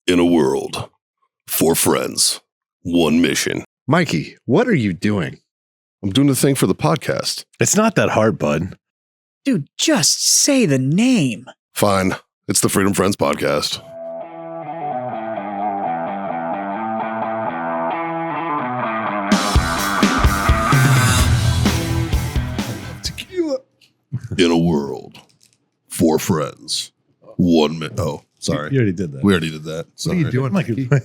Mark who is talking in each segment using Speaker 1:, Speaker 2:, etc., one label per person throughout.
Speaker 1: In a world, 4 friends, 1 mission.
Speaker 2: Mikey, what are you doing?
Speaker 1: I'm doing the thing for the podcast.
Speaker 2: It's not that hard, bud.
Speaker 3: Dude, just say the name.
Speaker 1: Fine. It's the Freedom Friends podcast.
Speaker 2: Tequila.
Speaker 1: In a world, 4 friends, 1 mission. Oh, sorry.
Speaker 4: You already did that.
Speaker 1: We already did that.
Speaker 2: What are you doing, Mikey?
Speaker 4: Doing the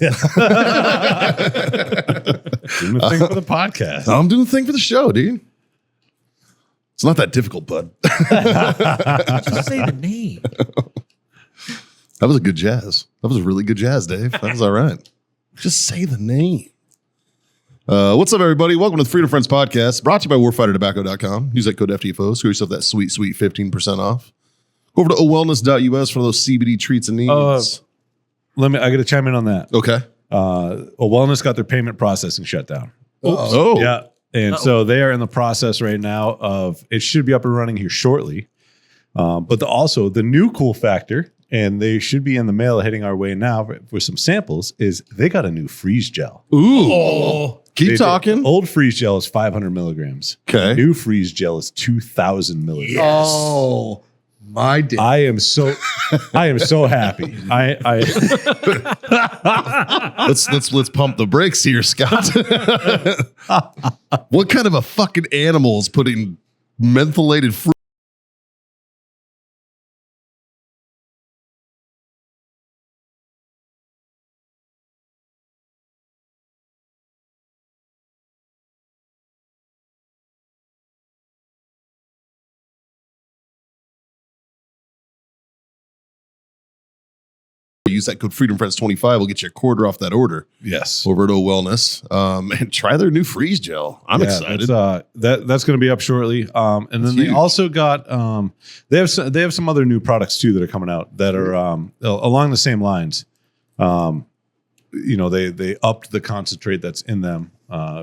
Speaker 4: thing for the podcast.
Speaker 1: I'm doing the thing for the show, dude. It's not that difficult, bud.
Speaker 3: Just say the name.
Speaker 1: That was a good jazz. That was a really good jazz, Dave. That was all right. Just say the name. What's up, everybody? Welcome to the Freedom Friends podcast, brought to you by warfightertobacco.com. Use that code FTFO. Screw yourself that sweet 15% off. Go over to owellness.us for those CBD treats and needs.
Speaker 4: I got to chime in on that.
Speaker 1: Okay.
Speaker 4: Wellness got their payment processing shut down.
Speaker 1: Oh.
Speaker 4: Yeah. And so they are in the process right now of, it should be up and running here shortly. But also the new cool factor, and they should be in the mail heading our way now for some samples, is they got a new freeze gel.
Speaker 1: Ooh. Keep talking.
Speaker 4: Old freeze gel is 500 milligrams.
Speaker 1: Okay.
Speaker 4: New freeze gel is 2,000 milligrams.
Speaker 2: Oh, my day.
Speaker 4: I am so happy.
Speaker 1: Let's pump the brakes here, Scott. What kind of a fucking animal is putting mentholated fruit? Use that code FreedomFriends25. We'll get you a quarter off that order.
Speaker 4: Yes.
Speaker 1: Over at O Wellness, and try their new freeze gel. I'm excited.
Speaker 4: That's going to be up shortly. And then
Speaker 1: That's
Speaker 4: they
Speaker 1: huge.
Speaker 4: also got they have some other new products too that are coming out that are along the same lines. They upped the concentrate that's in them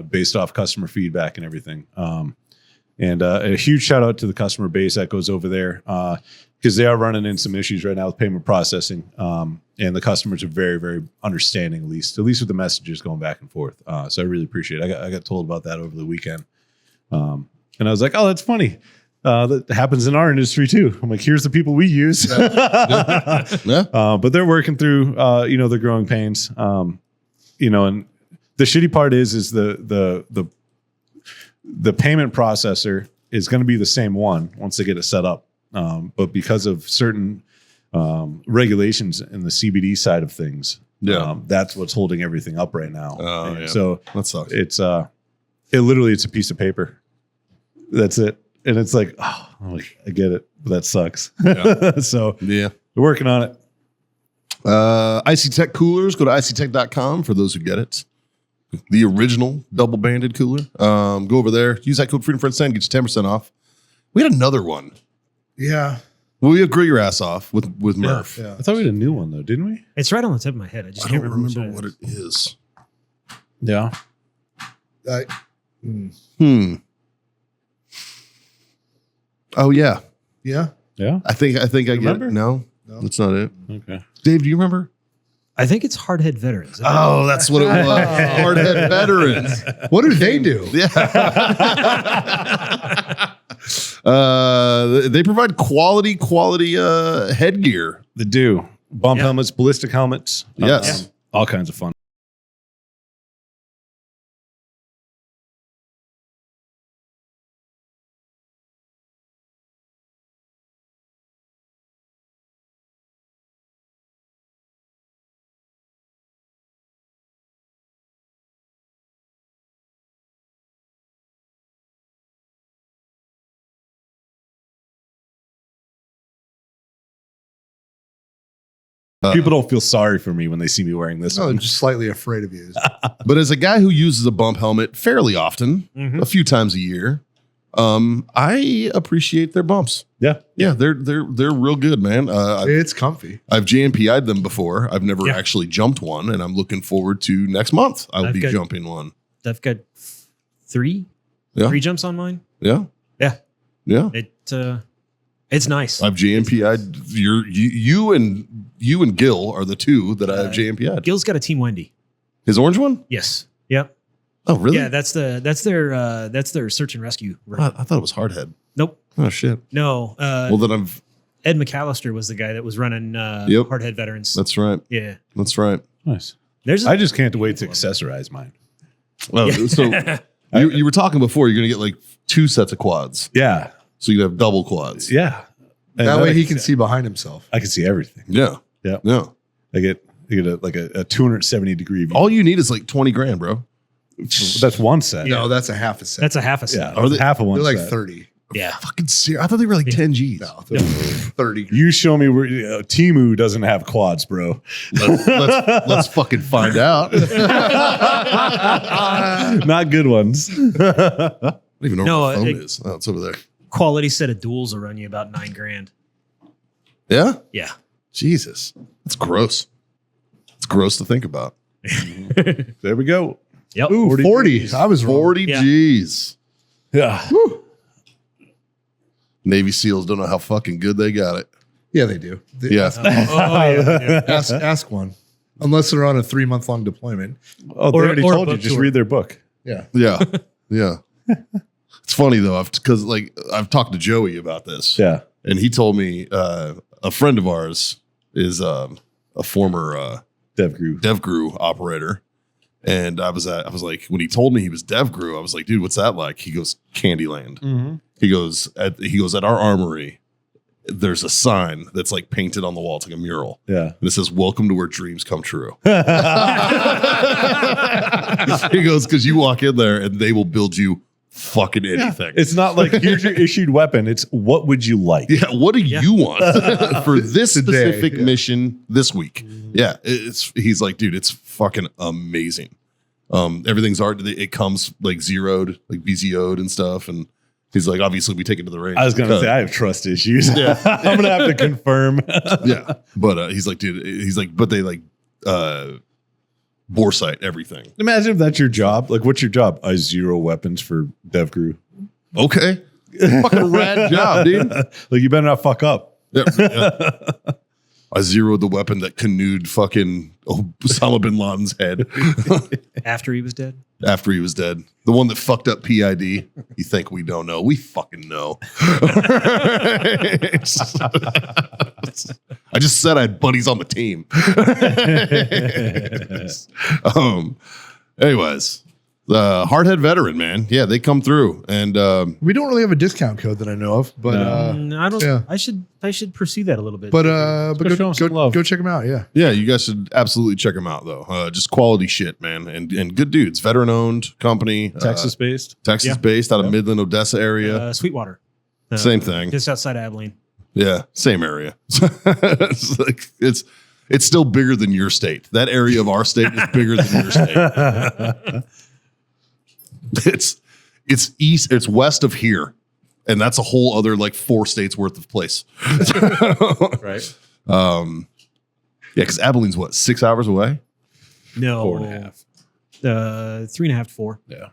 Speaker 4: based off customer feedback and everything. And a huge shout out to the customer base that goes over there because they are running into some issues right now with payment processing. And the customers are very, very understanding, at least with the messages going back and forth. So I really appreciate it. I got told about that over the weekend. And I was like, oh, that's funny. That happens in our industry too. I'm like, here's the people we use.
Speaker 1: Yeah.
Speaker 4: But they're working through, their growing pains. And the shitty part is the payment processor is going to be the same one once they get it set up. But because of certain regulations in the CBD side of things, that's what's holding everything up right now.
Speaker 1: Yeah.
Speaker 4: So
Speaker 1: That sucks.
Speaker 4: it's it's a piece of paper. That's it. And it's like, I'm like, I get it. But that sucks.
Speaker 1: Yeah.
Speaker 4: So
Speaker 1: Yeah.
Speaker 4: we're working on it.
Speaker 1: IC Tech coolers. Go to ictech.com for those who get it. The original double banded cooler. Go over there. Use that code FreedomFriends10. Get you 10% off. We had another one.
Speaker 2: Yeah.
Speaker 1: Well, you agree your ass off with Murph.
Speaker 2: Yeah.
Speaker 4: I thought we had a new one though, didn't we?
Speaker 3: It's right on the tip of my head. I just
Speaker 1: I
Speaker 3: can't
Speaker 1: don't
Speaker 3: remember
Speaker 1: remember what it is.
Speaker 4: Yeah.
Speaker 1: Oh yeah.
Speaker 2: Yeah.
Speaker 4: Yeah.
Speaker 1: I think I get
Speaker 4: Remember?
Speaker 1: it. No,
Speaker 2: No.
Speaker 1: that's not it.
Speaker 4: Okay.
Speaker 1: Dave, do you remember?
Speaker 3: I think it's Hardhead Veterans.
Speaker 1: Oh, that's what it was. Hardhead veterans.
Speaker 2: What do they do?
Speaker 1: Yeah. They provide quality headgear.
Speaker 4: The do bump helmets, ballistic helmets.
Speaker 1: Yes.
Speaker 4: All kinds of fun. People don't feel sorry for me when they see me wearing this
Speaker 2: No,
Speaker 4: one.
Speaker 2: I'm just slightly afraid of you.
Speaker 1: But as a guy who uses a bump helmet fairly often, a few times a year, I appreciate their bumps.
Speaker 4: Yeah.
Speaker 1: Yeah, they're real good, man.
Speaker 2: It's comfy.
Speaker 1: I've JMPI'd them before. I've never actually jumped one, and I'm looking forward to next month. I'll be jumping one.
Speaker 3: I've got three
Speaker 1: Yeah.
Speaker 3: jumps on mine.
Speaker 1: Yeah.
Speaker 3: Yeah.
Speaker 1: Yeah.
Speaker 3: It It's nice.
Speaker 1: I've JMPI'd. You and Gil are the two that I have JMPI'd.
Speaker 3: Gil's got a Team Wendy.
Speaker 1: His orange one?
Speaker 3: Yes. Yep.
Speaker 1: Oh, really?
Speaker 3: Yeah, that's their search and rescue.
Speaker 1: I thought it was Hardhead.
Speaker 3: Nope.
Speaker 1: Oh shit.
Speaker 3: No.
Speaker 1: Well, then I've.
Speaker 3: Ed McAllister was the guy that was running
Speaker 1: Yep.
Speaker 3: Hardhead Veterans.
Speaker 1: That's right.
Speaker 3: Yeah.
Speaker 1: That's right.
Speaker 4: Nice.
Speaker 3: There's
Speaker 4: I just can't wait to accessorize mine.
Speaker 1: Oh, so you were talking before. You're gonna get like 2 sets of quads,
Speaker 4: Yeah.
Speaker 1: so you have double quads.
Speaker 4: Yeah. And
Speaker 2: That
Speaker 4: then
Speaker 2: way
Speaker 4: I
Speaker 2: he can see behind himself.
Speaker 4: I can see everything.
Speaker 1: Yeah.
Speaker 4: Yeah.
Speaker 1: Yeah.
Speaker 4: I get a 270 degree view.
Speaker 1: All you need is like 20 grand, bro.
Speaker 4: That's one set.
Speaker 2: No, that's a half a set.
Speaker 3: that's a half a set.
Speaker 4: Yeah.
Speaker 1: Are they-
Speaker 4: half of one
Speaker 2: They're like
Speaker 4: set.
Speaker 2: 30.
Speaker 3: Yeah.
Speaker 1: Fucking serious. I thought they were like 10 G's.
Speaker 2: No, 30.
Speaker 4: You show me where Timu doesn't have quads, bro.
Speaker 1: Let's fucking find out. I
Speaker 4: Not good ones.
Speaker 1: don't even know
Speaker 3: No,
Speaker 1: where my phone
Speaker 3: it-
Speaker 1: is. Oh, it's over there.
Speaker 3: Quality set of duels will run you about $9,000.
Speaker 1: Yeah?
Speaker 3: Yeah.
Speaker 1: Jesus. That's gross. It's gross to think about.
Speaker 4: There we go.
Speaker 3: Yep.
Speaker 2: Ooh, 40. I was wrong.
Speaker 1: 40
Speaker 3: Yeah.
Speaker 1: G's.
Speaker 4: Yeah.
Speaker 1: Navy SEALs don't know how fucking good they got it.
Speaker 2: Yeah, they do.
Speaker 1: Yeah.
Speaker 3: Yeah.
Speaker 2: Ask one. Unless they're on a 3-month-long deployment.
Speaker 4: Oh, they
Speaker 3: Or-
Speaker 4: already
Speaker 3: or a
Speaker 4: told you.
Speaker 3: book
Speaker 4: Just
Speaker 3: tour.
Speaker 4: read their book.
Speaker 2: Yeah.
Speaker 1: Yeah. Yeah. It's funny though, because like I've talked to Joey about this.
Speaker 4: Yeah.
Speaker 1: And he told me a friend of ours is a former DevGru operator. And I was like, when he told me he was DevGru, I was like, dude, what's that like? He goes, Candyland.
Speaker 4: Mm-hmm.
Speaker 1: He goes at our armory, there's a sign that's like painted on the wall. It's like a mural.
Speaker 4: Yeah.
Speaker 1: And it says, welcome to where dreams come true. He goes, because you walk in there and they will build you fucking anything.
Speaker 4: It's not like here's your issued weapon. It's what would you like?
Speaker 1: Yeah, what do you want for this
Speaker 2: Today,
Speaker 1: specific
Speaker 2: yeah.
Speaker 1: mission this week? Yeah, he's like, dude, it's fucking amazing. Everything's art. It comes like zeroed, like BZO'd and stuff. And he's like, obviously, we take it to the range.
Speaker 4: I was gonna say I have trust issues.
Speaker 1: Yeah.
Speaker 4: I'm gonna have to confirm.
Speaker 1: Yeah, but he's like, dude, he's like, but they like bore sight everything.
Speaker 4: Imagine if that's your job. Like, what's your job? I zero weapons for DevGru.
Speaker 1: Okay, fucking rad job, dude.
Speaker 4: Like, you better not fuck up.
Speaker 1: Yeah, yeah. I zeroed the weapon that canoed fucking Osama bin Laden's head
Speaker 3: After he was dead.
Speaker 1: after he was dead. The one that fucked up PID. You think we don't know? We fucking know. I just said I had buddies on the team. Anyways, the Hardhead veteran, man. Yeah, they come through. And
Speaker 2: We don't really have a discount code that I know of, but
Speaker 3: I don't.
Speaker 2: yeah.
Speaker 3: I should pursue that a little bit.
Speaker 2: but
Speaker 4: Go show 'em
Speaker 2: go,
Speaker 4: some love.
Speaker 2: go check them out. Yeah.
Speaker 1: yeah, you guys should absolutely check them out, though. Just quality shit, man. And good dudes. Veteran owned company.
Speaker 4: Texas based.
Speaker 1: Texas based out of Midland, Odessa area.
Speaker 3: Sweetwater.
Speaker 1: Same thing.
Speaker 3: Just outside of Abilene.
Speaker 1: Yeah, same area. it's like it's still bigger than your state. That area of our state is bigger than your state. It's east, it's west of here, and that's a whole other like 4 states worth of place.
Speaker 4: Right.
Speaker 1: Yeah, because Abilene's what, 6 hours away?
Speaker 3: No.
Speaker 4: 4.5.
Speaker 3: 3.5 to 4.
Speaker 4: Yeah.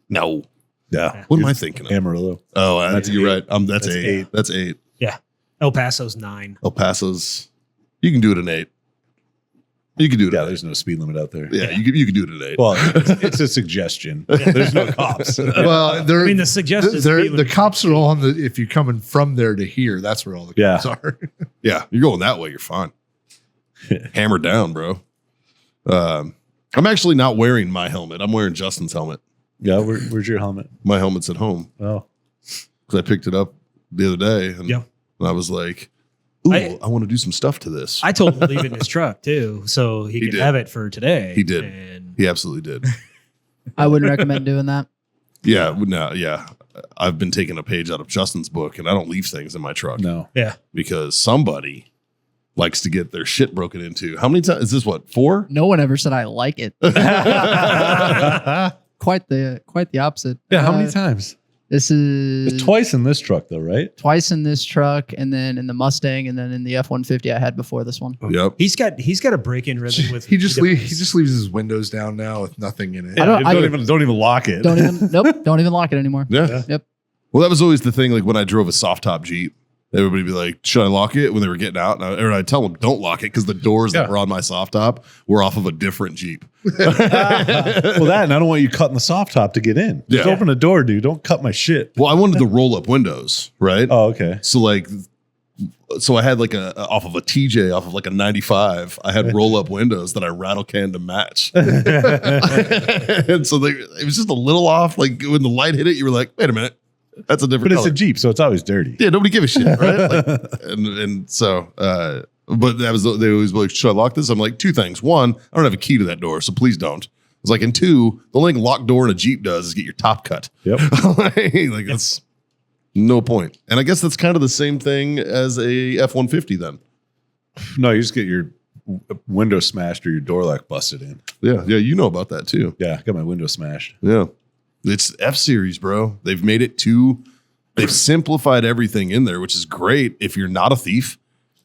Speaker 1: No.
Speaker 4: Yeah.
Speaker 1: What am I thinking of?
Speaker 4: Amarillo.
Speaker 1: Oh,
Speaker 4: That's
Speaker 1: you're
Speaker 4: 8.
Speaker 1: right. That's
Speaker 4: That's
Speaker 1: 8.
Speaker 4: 8.
Speaker 1: That's 8.
Speaker 3: Yeah. El Paso's 9.
Speaker 1: El Paso's. You can do it in 8. You can do it.
Speaker 4: Yeah,
Speaker 1: in 8.
Speaker 4: there's no speed limit out there.
Speaker 1: Yeah, you can do it in 8.
Speaker 4: Well, it's a suggestion. There's no cops.
Speaker 2: Well, they're,
Speaker 3: I mean, the suggested
Speaker 2: they're-
Speaker 3: speed
Speaker 2: the
Speaker 3: limit-
Speaker 2: cops are all on the, if you're coming from there to here, that's where all the
Speaker 4: Yeah.
Speaker 2: cops are.
Speaker 1: Yeah, you're going that way. You're fine. Hammer down, bro. I'm actually not wearing my helmet. I'm wearing Justin's helmet.
Speaker 4: Yeah, where's your helmet?
Speaker 1: My helmet's at home
Speaker 4: Oh,
Speaker 1: because I picked it up the other day, and
Speaker 3: Yeah.
Speaker 1: I was like, "Ooh,
Speaker 3: I-
Speaker 1: I want to do some stuff to this."
Speaker 3: I told him to leave it in his truck too, so he could
Speaker 1: did.
Speaker 3: have it for today.
Speaker 1: He did.
Speaker 3: And
Speaker 1: He absolutely did.
Speaker 5: I wouldn't recommend doing that.
Speaker 1: Yeah, no, yeah. I've been taking a page out of Justin's book, and I don't leave things in my truck
Speaker 4: no.
Speaker 3: yeah,
Speaker 1: because somebody likes to get their shit broken into. How many times is this? What, 4?
Speaker 5: No one ever said I like it. Quite the opposite.
Speaker 4: Yeah, how many times?
Speaker 5: This is
Speaker 4: It's twice in this truck, though, right?
Speaker 5: twice in this truck, and then in the Mustang, and then in the F-150 I had before this one.
Speaker 1: Yep.
Speaker 3: he's got a break-in rhythm with.
Speaker 2: he just leaves his windows down now with nothing in it.
Speaker 5: I don't-
Speaker 4: don't even lock it.
Speaker 5: Don't even don't even lock it anymore.
Speaker 1: Yeah.
Speaker 5: Yep.
Speaker 1: Well, that was always the thing. Like when I drove a soft top Jeep, everybody would be like, should I lock it when they were getting out? And I'd tell them, don't lock it because the doors that were on my soft top were off of a different Jeep.
Speaker 4: Well, that, and I don't want you cutting the soft top to get in. Just
Speaker 1: Yeah.
Speaker 4: open the door, dude. Don't cut my shit.
Speaker 1: Well, I wanted the roll up windows, right?
Speaker 4: Oh, okay.
Speaker 1: So I had like off of a TJ, off of like a 95, I had roll up windows that I rattle canned to match. And so it was just a little off. Like when the light hit it, you were like, wait a minute, that's a different
Speaker 4: But it's
Speaker 1: color.
Speaker 4: a Jeep, so it's always dirty.
Speaker 1: Yeah, nobody give a shit, right? Like, and so, but that was, they always were like, should I lock this? I'm like, two things. One, I don't have a key to that door, so please don't. It's like, and two, the only locked door in a Jeep does is get your top cut.
Speaker 4: Yep.
Speaker 1: Like that's no point. And I guess that's kind of the same thing as a F-150 then.
Speaker 4: No, you just get your window smashed or your door lock busted in.
Speaker 1: Yeah, you know about that too.
Speaker 4: Yeah, I got my window smashed.
Speaker 1: Yeah. It's F-Series, bro. They've made it they've simplified everything in there, which is great if you're not a thief.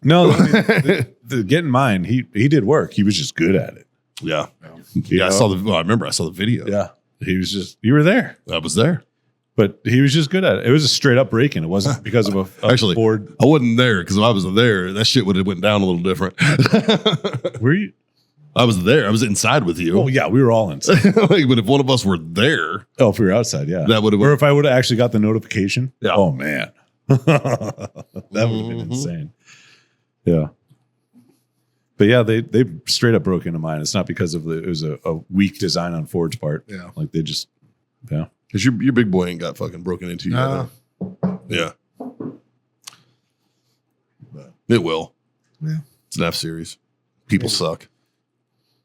Speaker 4: No, I mean, getting mine, he did work. He was just good at it.
Speaker 1: Yeah.
Speaker 4: You
Speaker 1: I
Speaker 4: know?
Speaker 1: I remember I saw the video.
Speaker 4: Yeah. He was just, you were there,
Speaker 1: I was there.
Speaker 4: but he was just good at it. It was a straight up break-in. It wasn't because of a
Speaker 1: Actually,
Speaker 4: board.
Speaker 1: I wasn't there because if I was there, that shit would have went down a little different.
Speaker 4: Were you?
Speaker 1: I was there. I was inside with you.
Speaker 4: Oh, yeah, we were all inside.
Speaker 1: Like, but if one of us were there,
Speaker 4: Oh, if we were outside, yeah.
Speaker 1: that would have
Speaker 4: Or if I would have actually got the notification.
Speaker 1: Yeah.
Speaker 4: Oh, man. That would have been insane. Yeah. But yeah, they straight up broke into mine. It's not because of it was a weak design on Ford's part.
Speaker 2: Yeah.
Speaker 4: Like they just, yeah.
Speaker 1: because your big boy ain't got fucking broken into yet.
Speaker 2: Nah.
Speaker 1: Yeah. It will.
Speaker 2: Yeah.
Speaker 1: It's an F-Series. People suck.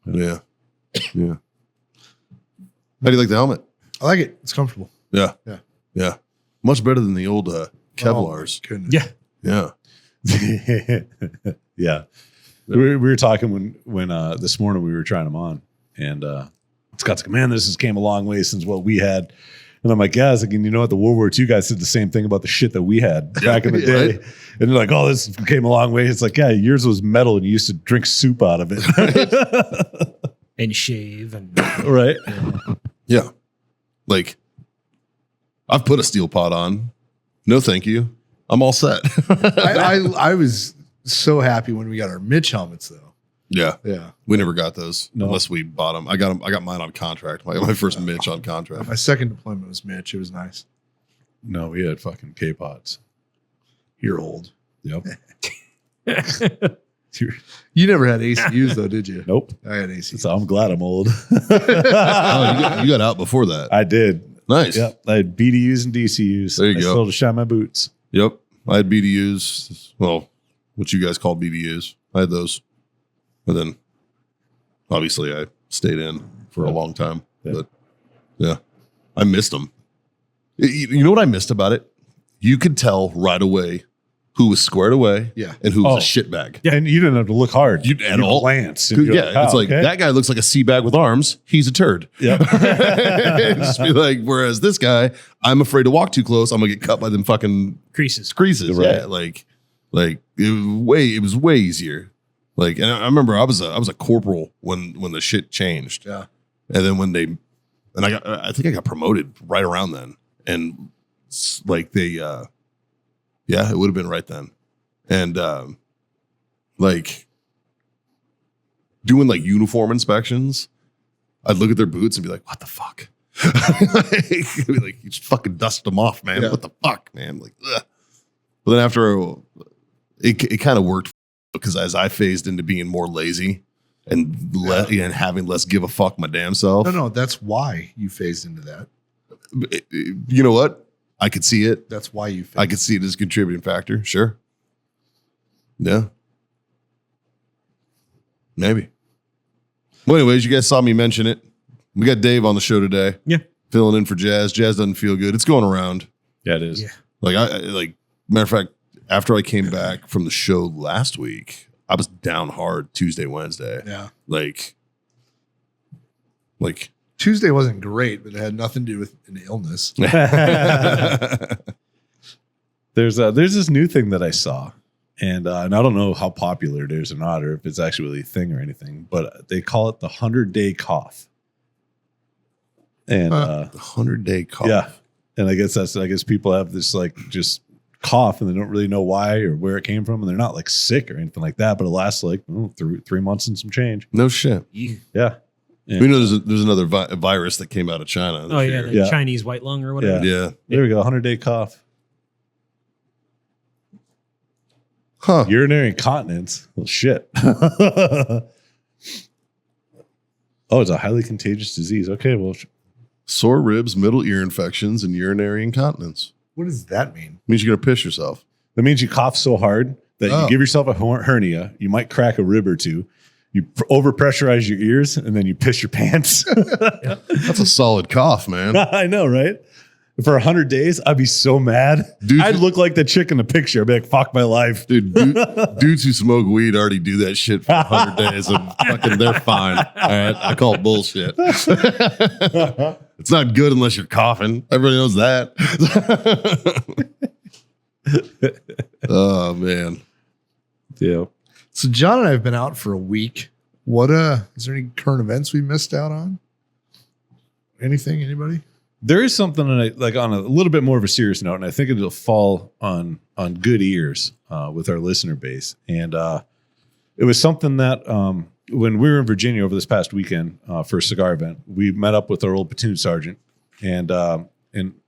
Speaker 1: Yeah. Yeah. How do you like the helmet?
Speaker 2: I like it. It's comfortable.
Speaker 1: Yeah.
Speaker 2: Yeah.
Speaker 1: Yeah. Much better than the old
Speaker 2: Oh,
Speaker 1: Kevlars.
Speaker 2: my goodness.
Speaker 3: Yeah.
Speaker 1: Yeah.
Speaker 4: Yeah. We were talking when this morning we were trying them on, and Scott's like, man, this has came a long way since what we had. And I'm like, yeah, I was like, and you know what? The World War II guys did the same thing about the shit that we had back in the day.
Speaker 1: Right.
Speaker 4: And they're like, oh, this came a long way. It's like, yeah, yours was metal and you used to drink soup out of it.
Speaker 3: And shave and
Speaker 4: Right.
Speaker 1: Yeah. Like, I've put a steel pot on. No, thank you. I'm all set.
Speaker 2: I was so happy when we got our Mitch helmets, though.
Speaker 1: Yeah.
Speaker 2: Yeah.
Speaker 1: We never got those
Speaker 4: No.
Speaker 1: unless we bought them. I got mine on contract. My first Mitch on contract.
Speaker 2: My second deployment was Mitch. It was nice.
Speaker 4: No, we had fucking K-pods.
Speaker 2: You're old.
Speaker 4: Yep.
Speaker 2: You never had ACUs, though, did you?
Speaker 4: Nope.
Speaker 2: I had ACUs.
Speaker 4: So I'm glad I'm old.
Speaker 1: Oh, you got out before that.
Speaker 4: I did.
Speaker 1: Nice.
Speaker 4: Yep. I had BDUs and DCUs.
Speaker 1: There you
Speaker 4: I
Speaker 1: go.
Speaker 4: Still to shine my boots.
Speaker 1: Yep. I had BDUs. Well, what you guys call BDUs. I had those. And then obviously I stayed in for a long time.
Speaker 4: Yeah.
Speaker 1: But yeah, I missed them. You know what I missed about it? You could tell right away who was squared away
Speaker 2: Yeah.
Speaker 1: and who was
Speaker 4: Oh.
Speaker 1: a shitbag.
Speaker 4: Yeah, and you didn't have to look hard.
Speaker 1: You- at all.
Speaker 4: glance. and you're
Speaker 1: Yeah,
Speaker 4: like, oh,
Speaker 1: it's like
Speaker 4: okay.
Speaker 1: that guy looks like a sea bag with arms. He's a turd.
Speaker 4: Yep.
Speaker 1: Just be like, whereas this guy, I'm afraid to walk too close. I'm gonna get cut by them fucking
Speaker 3: creases.
Speaker 1: creases.
Speaker 4: Right.
Speaker 1: Yeah, like it was way easier. Like, and I remember I was a corporal when the shit changed.
Speaker 2: Yeah.
Speaker 1: And then when I think I got promoted right around then. And like yeah, it would have been right then. And like doing like uniform inspections, I'd look at their boots and be like, what the fuck? Like, be like, you just fucking dust them off, man.
Speaker 2: Yeah.
Speaker 1: What the fuck, man? Like, ugh. But then after it kind of worked because as I phased into being more lazy and and having less give a fuck my damn self.
Speaker 2: No, that's why you phased into that.
Speaker 1: You know what? I could see it.
Speaker 2: That's why you phased.
Speaker 1: I could see it as a contributing factor. Sure. Yeah. Maybe. Well, anyways, you guys saw me mention it. We got Dave on the show today.
Speaker 3: Yeah.
Speaker 1: Filling in for Jazz. Jazz doesn't feel good. It's going around.
Speaker 4: Yeah, it is.
Speaker 3: Yeah.
Speaker 1: Like matter of fact, after I came back from the show last week, I was down hard Tuesday, Wednesday.
Speaker 2: Yeah.
Speaker 1: Like
Speaker 2: Tuesday wasn't great, but it had nothing to do with an illness.
Speaker 4: There's this new thing that I saw, and I don't know how popular it is or not, or if it's actually really a thing or anything, but they call it the 100-day cough. And
Speaker 1: 100-day cough.
Speaker 4: yeah, And I guess people have this like just cough and they don't really know why or where it came from, and they're not like sick or anything like that, but it lasts like 3 months and some change.
Speaker 1: No shit.
Speaker 4: Yeah.
Speaker 1: We know there's another virus that came out of China.
Speaker 3: Oh yeah,
Speaker 1: year.
Speaker 3: the Chinese white lung or whatever.
Speaker 1: Yeah.
Speaker 4: There we go. 100-day cough.
Speaker 1: Huh.
Speaker 4: Urinary incontinence. Well, shit. Oh, it's a highly contagious disease. Okay, well,
Speaker 1: Sore ribs, middle ear infections, and urinary incontinence.
Speaker 2: What does that mean?
Speaker 1: Means you're gonna piss yourself.
Speaker 4: that means you cough so hard that
Speaker 2: Oh.
Speaker 4: you give yourself a hernia. You might crack a rib or two. You overpressurize your ears, and then you piss your pants.
Speaker 1: That's a solid cough, man.
Speaker 4: I know, right? For 100 days, I'd be so mad.
Speaker 1: Dude,
Speaker 4: I'd look like the chick in the picture. I'd be like, fuck my life.
Speaker 1: Dude, dudes who smoke weed already do that shit for 100 days and fucking they're fine. All right. I call it bullshit. It's not good unless you're coughing. Everybody knows that. Oh, man.
Speaker 4: Yeah.
Speaker 2: So John and I have been out for a week. What is there any current events we missed out on? Anything? Anybody?
Speaker 4: There is something that I like on a little bit more of a serious note, and I think it'll fall on good ears with our listener base. And it was something that when we were in Virginia over this past weekend for a cigar event, we met up with our old platoon sergeant and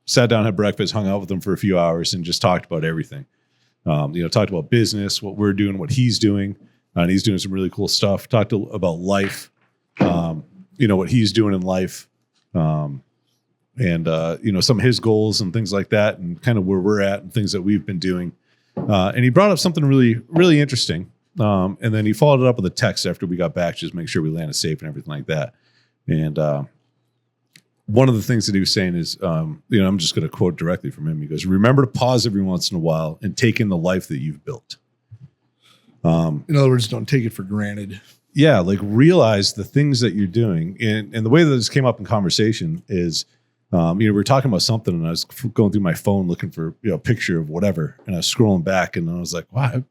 Speaker 4: sat down, had breakfast, hung out with him for a few hours, and just talked about everything. Talked about business, what we're doing, what he's doing, and he's doing some really cool stuff. Talked about life, what he's doing in life. And some of his goals and things like that, and kind of where we're at and things that we've been doing. And he brought up something really, really interesting. And then he followed it up with a text after we got back, just make sure we landed safe and everything like that. And one of the things that he was saying is, I'm just going to quote directly from him. He goes, "Remember to pause every once in a while and take in the life that you've built."
Speaker 2: In other words, don't take it for granted.
Speaker 4: Yeah, like realize the things that you're doing. And the way that this came up in conversation is, we were talking about something, and I was going through my phone looking for a picture of whatever, and I was scrolling back, and I was like, "Wow,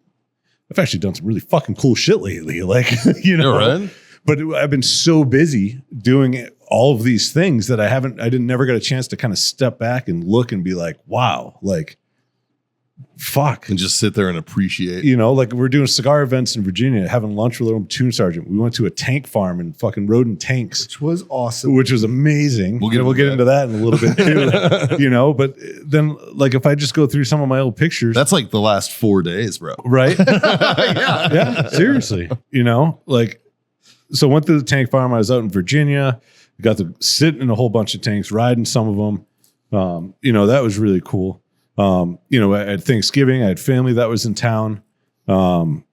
Speaker 4: I've actually done some really fucking cool shit lately." Like,
Speaker 1: Right?
Speaker 4: But I've been so busy doing all of these things that I never got a chance to kind of step back and look and be like, "Wow, like, fuck."
Speaker 1: And just sit there and appreciate.
Speaker 4: Like we're doing cigar events in Virginia, having lunch with our own platoon sergeant. We went to a tank farm and fucking rode in tanks,
Speaker 2: Which was awesome.
Speaker 4: which was amazing.
Speaker 1: We'll get
Speaker 4: into that in a little bit too, but then like if I just go through some of my old pictures,
Speaker 1: That's like the last 4 days, bro.
Speaker 4: right? yeah, seriously, so went through the tank farm. I was out in Virginia, got to sit in a whole bunch of tanks, riding some of them. That was really cool. At Thanksgiving, I had family that was in town. I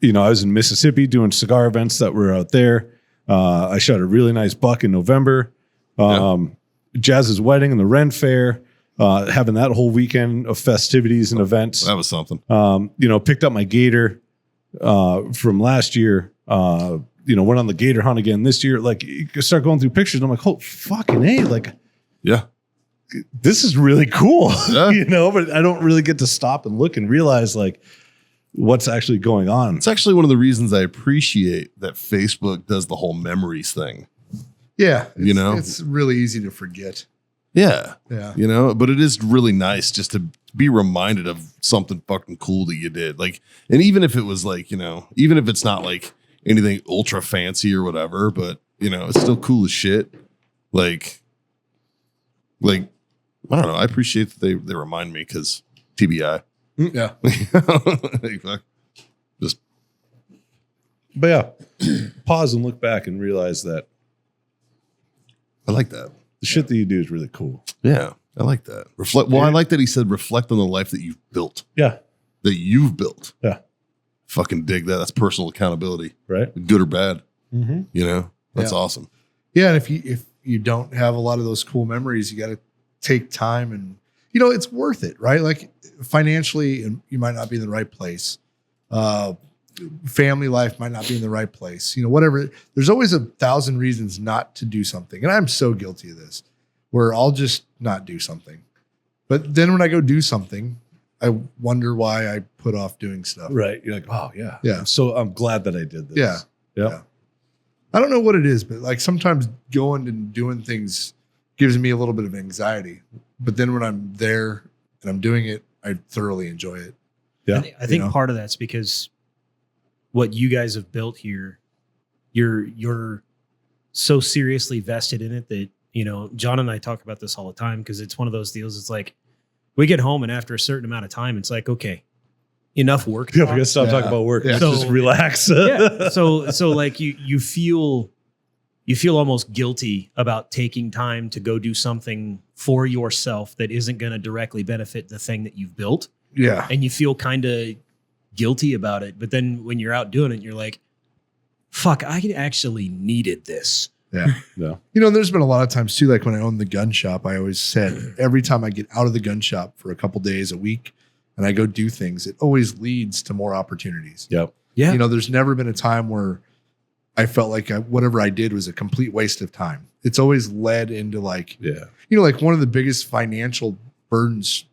Speaker 4: was in Mississippi doing cigar events that were out there. I shot a really nice buck in November. Jazz's wedding and the Ren Fair, having that whole weekend of festivities and events.
Speaker 1: That was something.
Speaker 4: Picked up my gator from last year. Went on the gator hunt again this year. Like, you start going through pictures, and I'm like, oh, fucking A, like,
Speaker 1: Yeah.
Speaker 4: this is really cool,
Speaker 1: Yeah.
Speaker 4: but I don't really get to stop and look and realize like what's actually going on.
Speaker 1: It's actually one of the reasons I appreciate that Facebook does the whole memories thing.
Speaker 2: Yeah.
Speaker 1: You
Speaker 2: it's really easy to forget.
Speaker 1: Yeah.
Speaker 2: Yeah.
Speaker 1: But it is really nice just to be reminded of something fucking cool that you did. Like, and even if it was like, even if it's not like anything ultra fancy or whatever, but it's still cool as shit. Like, I don't know. I appreciate that they remind me because TBI.
Speaker 2: Yeah.
Speaker 1: Like, fuck. Just
Speaker 4: But yeah, pause and look back and realize that
Speaker 1: I like that.
Speaker 4: the shit that you do is really cool.
Speaker 1: Yeah, I like that. Reflect. Well, I like that he said reflect on the life that you've built.
Speaker 4: Yeah.
Speaker 1: That you've built.
Speaker 4: Yeah.
Speaker 1: Fucking dig that. That's personal accountability,
Speaker 4: Right.
Speaker 1: good or bad.
Speaker 4: Mm-hmm.
Speaker 1: That's
Speaker 2: Yeah.
Speaker 1: awesome.
Speaker 2: Yeah. And if you don't have a lot of those cool memories, you got to take time and, it's worth it, right? Like financially, and you might not be in the right place. Family life might not be in the right place. Whatever. There's always 1,000 reasons not to do something. And I'm so guilty of this, where I'll just not do something. But then when I go do something, I wonder why I put off doing stuff.
Speaker 4: Right. You're like, oh yeah.
Speaker 2: Yeah.
Speaker 4: So I'm glad that I did this.
Speaker 2: Yeah.
Speaker 4: Yep.
Speaker 2: Yeah. I don't know what it is, but like sometimes going and doing things gives me a little bit of anxiety. but then when I'm there and I'm doing it, I thoroughly enjoy it.
Speaker 4: Yeah.
Speaker 3: I think
Speaker 2: know?
Speaker 3: part of that's because what you guys have built here, you're so seriously vested in it that, you know, John and I talk about this all the time because it's one of those deals. It's like we get home and after a certain amount of time, it's like, okay, enough work.
Speaker 4: Yeah, we
Speaker 3: talk.
Speaker 4: gotta stop
Speaker 2: Yeah.
Speaker 4: talking about work.
Speaker 2: Yeah.
Speaker 4: Let's just
Speaker 3: So-
Speaker 4: relax.
Speaker 3: Yeah. So like you feel almost guilty about taking time to go do something for yourself that isn't going to directly benefit the thing that you've built.
Speaker 2: Yeah.
Speaker 3: And you feel kind of guilty about it. But then when you're out doing it, you're like, fuck, I actually needed this.
Speaker 2: Yeah.
Speaker 4: Yeah.
Speaker 2: You know, there's been a lot of times too, like when I owned the gun shop, I always said every time I get out of the gun shop for a couple days, a week, and I go do things, it always leads to more opportunities.
Speaker 4: Yep.
Speaker 3: Yeah.
Speaker 2: You know, there's never been a time where I felt like whatever I did was a complete waste of time. It's always led into like,
Speaker 4: Yeah.
Speaker 2: you know, like one of the biggest financial burdens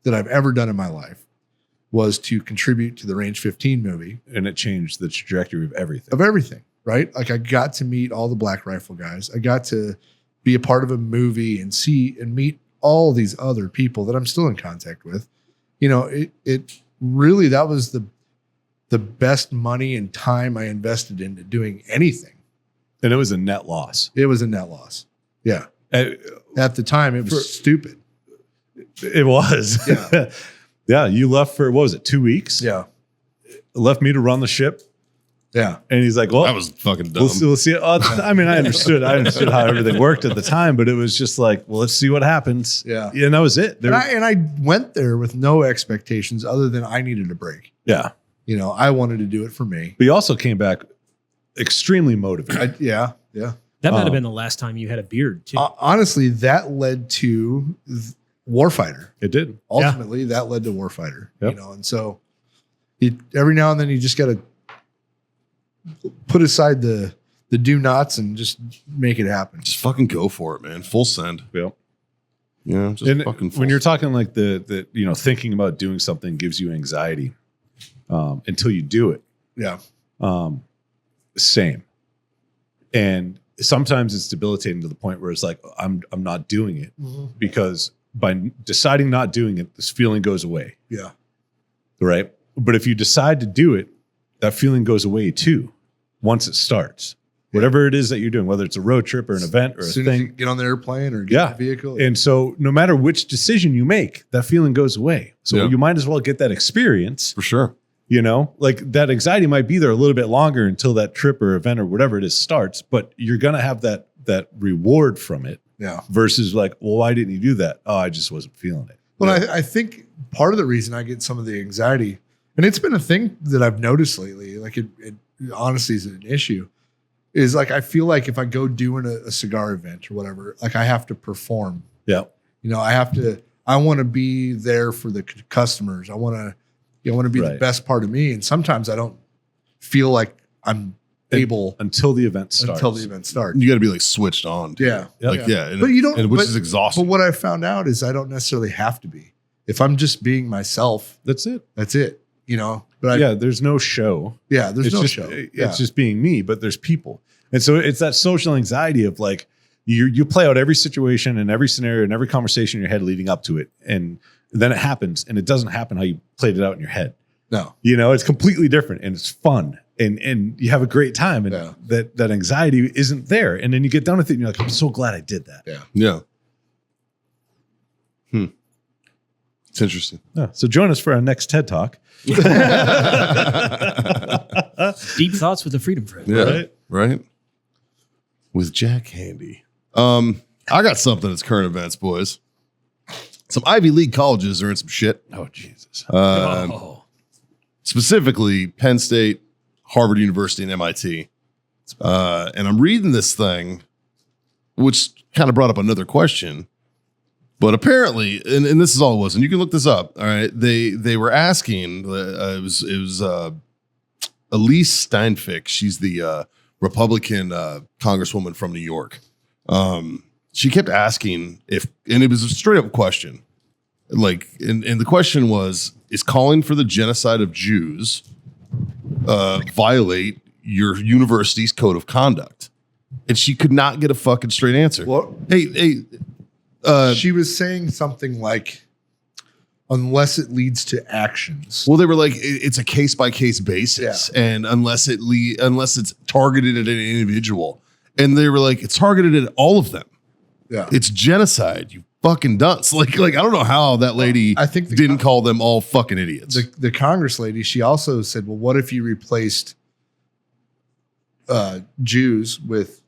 Speaker 2: that I've ever done in my life was to contribute to the Range 15 movie
Speaker 4: And it changed the trajectory of everything.
Speaker 2: of everything, right? Like I got to meet all the Black Rifle guys. I got to be a part of a movie and see and meet all these other people that I'm still in contact with. You know, it really, that was the best money and time I invested into doing anything.
Speaker 4: And it was a net loss.
Speaker 2: It was a net loss. Yeah.
Speaker 4: Uh,
Speaker 2: At the time, it was stupid.
Speaker 4: It was.
Speaker 2: Yeah.
Speaker 4: Yeah. You left for, what was it, 2 weeks?
Speaker 2: Yeah.
Speaker 4: Left me to run the ship.
Speaker 2: Yeah.
Speaker 4: And he's like, well,
Speaker 1: That was fucking dumb.
Speaker 4: we'll see. I mean, I understood how everything worked at the time, but it was just like, well, let's see what happens.
Speaker 2: Yeah.
Speaker 4: And that was it.
Speaker 2: And I went there with no expectations other than I needed a break.
Speaker 4: Yeah.
Speaker 2: You know, I wanted to do it for me.
Speaker 4: But you also came back extremely motivated.
Speaker 2: Yeah.
Speaker 3: That might
Speaker 4: Oh.
Speaker 3: have been the last time you had a beard too.
Speaker 2: Honestly, that led to Warfighter.
Speaker 4: It did.
Speaker 2: Ultimately, that led to Warfighter.
Speaker 4: Yep.
Speaker 2: You know, and so every now and then you just got to put aside the do nots and just make it happen.
Speaker 1: Just fucking go for it, man. Full send.
Speaker 4: Yep.
Speaker 1: Yeah, just
Speaker 4: And
Speaker 1: fucking full
Speaker 4: when you're
Speaker 1: send.
Speaker 4: talking like the you know, thinking about doing something gives you anxiety until you do it.
Speaker 2: Yeah.
Speaker 4: Same. And sometimes it's debilitating to the point where it's like, I'm not doing it because by deciding not doing it, this feeling goes away.
Speaker 2: Yeah.
Speaker 4: Right. But if you decide to do it, that feeling goes away too once it starts. Whatever it is that you're doing, whether it's a road trip or an event or a
Speaker 2: As soon as you
Speaker 4: thing.
Speaker 2: get on the airplane or get
Speaker 4: Yeah.
Speaker 2: in the vehicle.
Speaker 4: And so no matter which decision you make, that feeling goes away. So
Speaker 1: Yeah.
Speaker 4: you might as well get that experience.
Speaker 1: For sure.
Speaker 4: You know, like that anxiety might be there a little bit longer until that trip or event or whatever it is starts, but you're going to have that reward from it
Speaker 2: yeah.
Speaker 4: versus like, well, why didn't you do that? Oh, I just wasn't feeling it.
Speaker 2: Well, I think part of the reason I get some of the anxiety, and it's been a thing that I've noticed lately, like it honestly is an issue, is like I feel like if I go doing a cigar event or whatever, like I have to perform.
Speaker 4: Yeah.
Speaker 2: You know, I want to be there for the customers. I want to be the
Speaker 4: Right.
Speaker 2: best part of me. And sometimes I don't feel like I'm able
Speaker 4: Until the event starts.
Speaker 2: until the event starts.
Speaker 1: You got to be like switched on.
Speaker 2: Yeah.
Speaker 4: Yep.
Speaker 1: Like, yeah. And,
Speaker 2: But you don't,
Speaker 1: and which
Speaker 2: but-
Speaker 1: is
Speaker 2: But
Speaker 1: exhausting.
Speaker 2: what I found out is I don't necessarily have to be. If I'm just being myself,
Speaker 4: That's it.
Speaker 2: that's it. You know, but
Speaker 4: Yeah. There's no show.
Speaker 2: there's
Speaker 4: It's
Speaker 2: no
Speaker 4: just,
Speaker 2: show.
Speaker 4: It's just being me, but there's people. And so it's that social anxiety of like, you play out every situation and every scenario and every conversation in your head leading up to it. And then it happens and it doesn't happen how you played it out in your head.
Speaker 2: No.
Speaker 4: You know, it's completely different and it's fun and you have a great time and
Speaker 2: Yeah.
Speaker 4: that anxiety isn't there. And then you get done with it and you're like, I'm so glad I did that.
Speaker 1: yeah. It's interesting.
Speaker 4: Yeah. So join us for our next TED Talk.
Speaker 3: Deep thoughts with the Freedom Friend.
Speaker 1: Yeah.
Speaker 4: Right?
Speaker 1: Right. With Jack Handy. I got something that's current events, boys. Some Ivy League colleges are in some shit.
Speaker 4: Oh, Jesus.
Speaker 3: Oh.
Speaker 1: Specifically Penn State, Harvard University, and MIT. And I'm reading this thing, which kind of brought up another question. But apparently, and this is all it was, and you can look this up. All right, they were asking. It was Elise Steinfick. She's the Republican congresswoman from New York. She kept asking and it was a straight up question. Like, and the question was, is calling for the genocide of Jews violate your university's code of conduct? And she could not get a fucking straight answer.
Speaker 2: What?
Speaker 1: Hey,
Speaker 2: She was saying something like, unless it leads to actions.
Speaker 1: Well, they were like, it's a case by case basis, and unless it's targeted at an individual, and they were like, it's targeted at all of them.
Speaker 2: Yeah.
Speaker 1: It's genocide. You fucking dunce. Like I don't know how that lady
Speaker 2: I think
Speaker 1: didn't call them all fucking idiots.
Speaker 2: The Congress lady, she also said, well, what if you replaced Jews with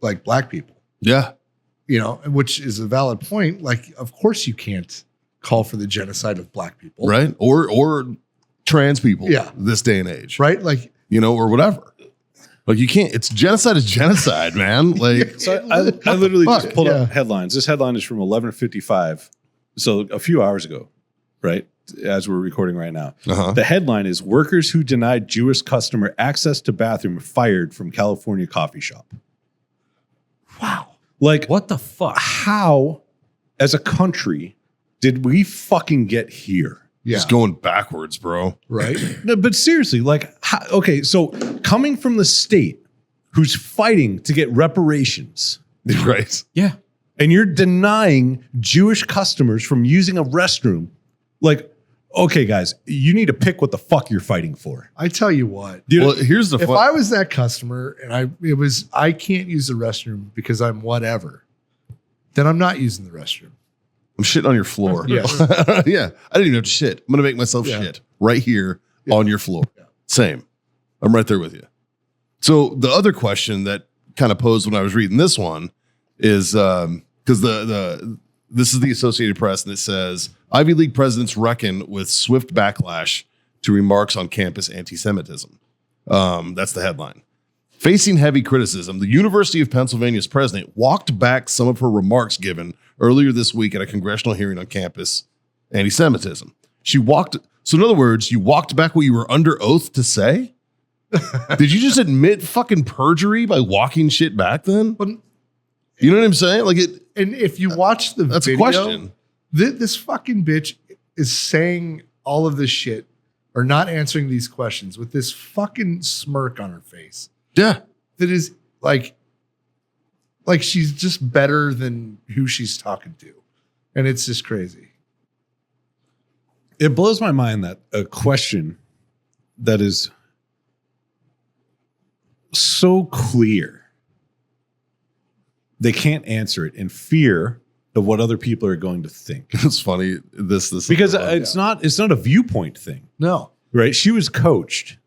Speaker 2: like black people?
Speaker 1: Yeah.
Speaker 2: You know, which is a valid point. Like, of course you can't call for the genocide of black people.
Speaker 1: Right. Or trans people.
Speaker 2: Yeah.
Speaker 1: This day and age.
Speaker 2: Right. Like,
Speaker 1: You know, or whatever. Like you can't, it's genocide is genocide, man. Like
Speaker 4: So I literally just
Speaker 2: Fuck,
Speaker 4: pulled
Speaker 2: yeah.
Speaker 4: up headlines. This headline is from 11:55, so a few hours ago, right? As we're recording right now.
Speaker 1: uh-huh.
Speaker 4: The headline is "Workers who denied Jewish customer access to bathroom fired from California coffee shop."
Speaker 2: wow.
Speaker 4: Like,
Speaker 3: What the fuck?
Speaker 4: how, as a country, did we fucking get here?
Speaker 2: Yeah.
Speaker 1: Just going backwards, bro.
Speaker 2: Right.
Speaker 4: No, but seriously, like, okay, so coming from the state who's fighting to get reparations,
Speaker 1: Right.
Speaker 3: Yeah.
Speaker 4: and you're denying Jewish customers from using a restroom, like, okay, guys, you need to pick what the fuck you're fighting for.
Speaker 2: I tell you what,
Speaker 4: Dude,
Speaker 1: Well, here's the
Speaker 2: if
Speaker 1: fun.
Speaker 2: I was that customer and I can't use the restroom because I'm whatever, then I'm not using the restroom.
Speaker 1: I'm shitting on your floor.
Speaker 2: Yes.
Speaker 1: Yeah. I didn't even have to shit. I'm going to make myself
Speaker 2: Yeah.
Speaker 1: shit right here on your floor.
Speaker 2: Yeah.
Speaker 1: Same. I'm right there with you. So the other question that kind of posed when I was reading this one is because this is the Associated Press and it says Ivy League presidents reckon with swift backlash to remarks on campus anti-Semitism. That's the headline. Facing heavy criticism, the University of Pennsylvania's president walked back some of her remarks given earlier this week at a congressional hearing on campus anti-Semitism. So in other words, you walked back what you were under oath to say? Did you just admit fucking perjury by walking shit back then?
Speaker 2: But,
Speaker 1: You know what I'm saying? Like it.
Speaker 2: and if you watch the
Speaker 1: That's
Speaker 2: video,
Speaker 1: a question.
Speaker 2: This fucking bitch is saying all of this shit or not answering these questions with this fucking smirk on her face.
Speaker 1: Yeah.
Speaker 2: That is like she's just better than who she's talking to. And it's just crazy.
Speaker 4: it blows my mind that a question that is so clear, they can't answer it in fear of what other people are going to think.
Speaker 1: It's funny. This
Speaker 4: Because it's not a viewpoint thing,
Speaker 2: No.
Speaker 4: right? She was coached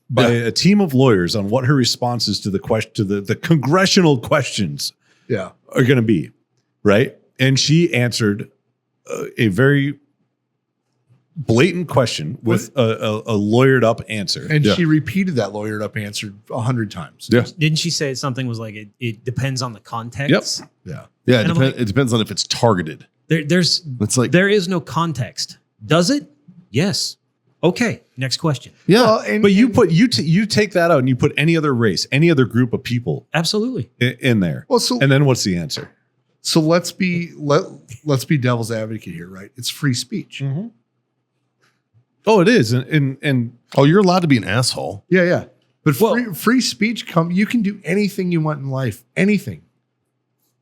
Speaker 4: by a team of lawyers on what her responses to the question, to the congressional questions
Speaker 2: Yeah.
Speaker 4: are going to be, right? And she answered a very blatant question with a lawyered up answer.
Speaker 2: And
Speaker 1: Yeah.
Speaker 2: she repeated that lawyered up answer 100 times.
Speaker 1: Yeah.
Speaker 3: Didn't she say something was like it depends on the context?
Speaker 2: Yeah.
Speaker 1: Yeah.
Speaker 3: And I'm like-
Speaker 1: It depends on if it's targeted.
Speaker 3: There's
Speaker 1: It's like,
Speaker 3: there is no context. Does it? Yes. Okay. Next question.
Speaker 1: yeah.
Speaker 2: Well, and,
Speaker 4: But you take that out and you put any other race, any other group of people
Speaker 3: Absolutely.
Speaker 4: in there.
Speaker 2: well, so
Speaker 4: And then what's the answer?
Speaker 2: so let's be devil's advocate here, right? It's free speech.
Speaker 4: Oh, it is. And
Speaker 1: Oh, you're allowed to be an asshole.
Speaker 2: Yeah, yeah. But
Speaker 3: Well-
Speaker 2: free speech you can do anything you want in life, anything.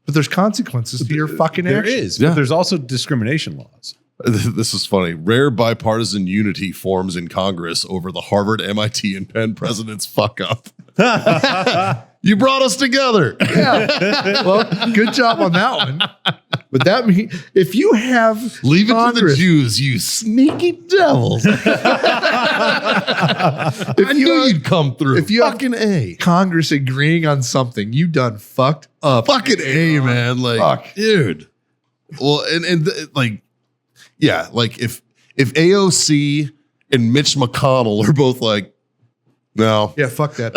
Speaker 2: But there's consequences to your fucking
Speaker 4: there
Speaker 2: actions.
Speaker 4: is.
Speaker 1: Yeah.
Speaker 4: But there's also discrimination laws.
Speaker 1: This is funny. Rare bipartisan unity forms in Congress over the Harvard, MIT, and Penn presidents fuck up. You brought us together.
Speaker 2: Yeah. Well, good job on that one. But that means if you have
Speaker 1: Leave it to the
Speaker 2: Congress-
Speaker 1: Jews, you sneaky devils. I knew you'd come through.
Speaker 2: if you have-
Speaker 1: fucking A.
Speaker 2: Congress agreeing on something, you done fucked up.
Speaker 1: Fucking A, man. Like,
Speaker 2: Fuck.
Speaker 1: dude. Well, like, yeah, like if AOC and Mitch McConnell are both like, no.
Speaker 2: Yeah, fuck that.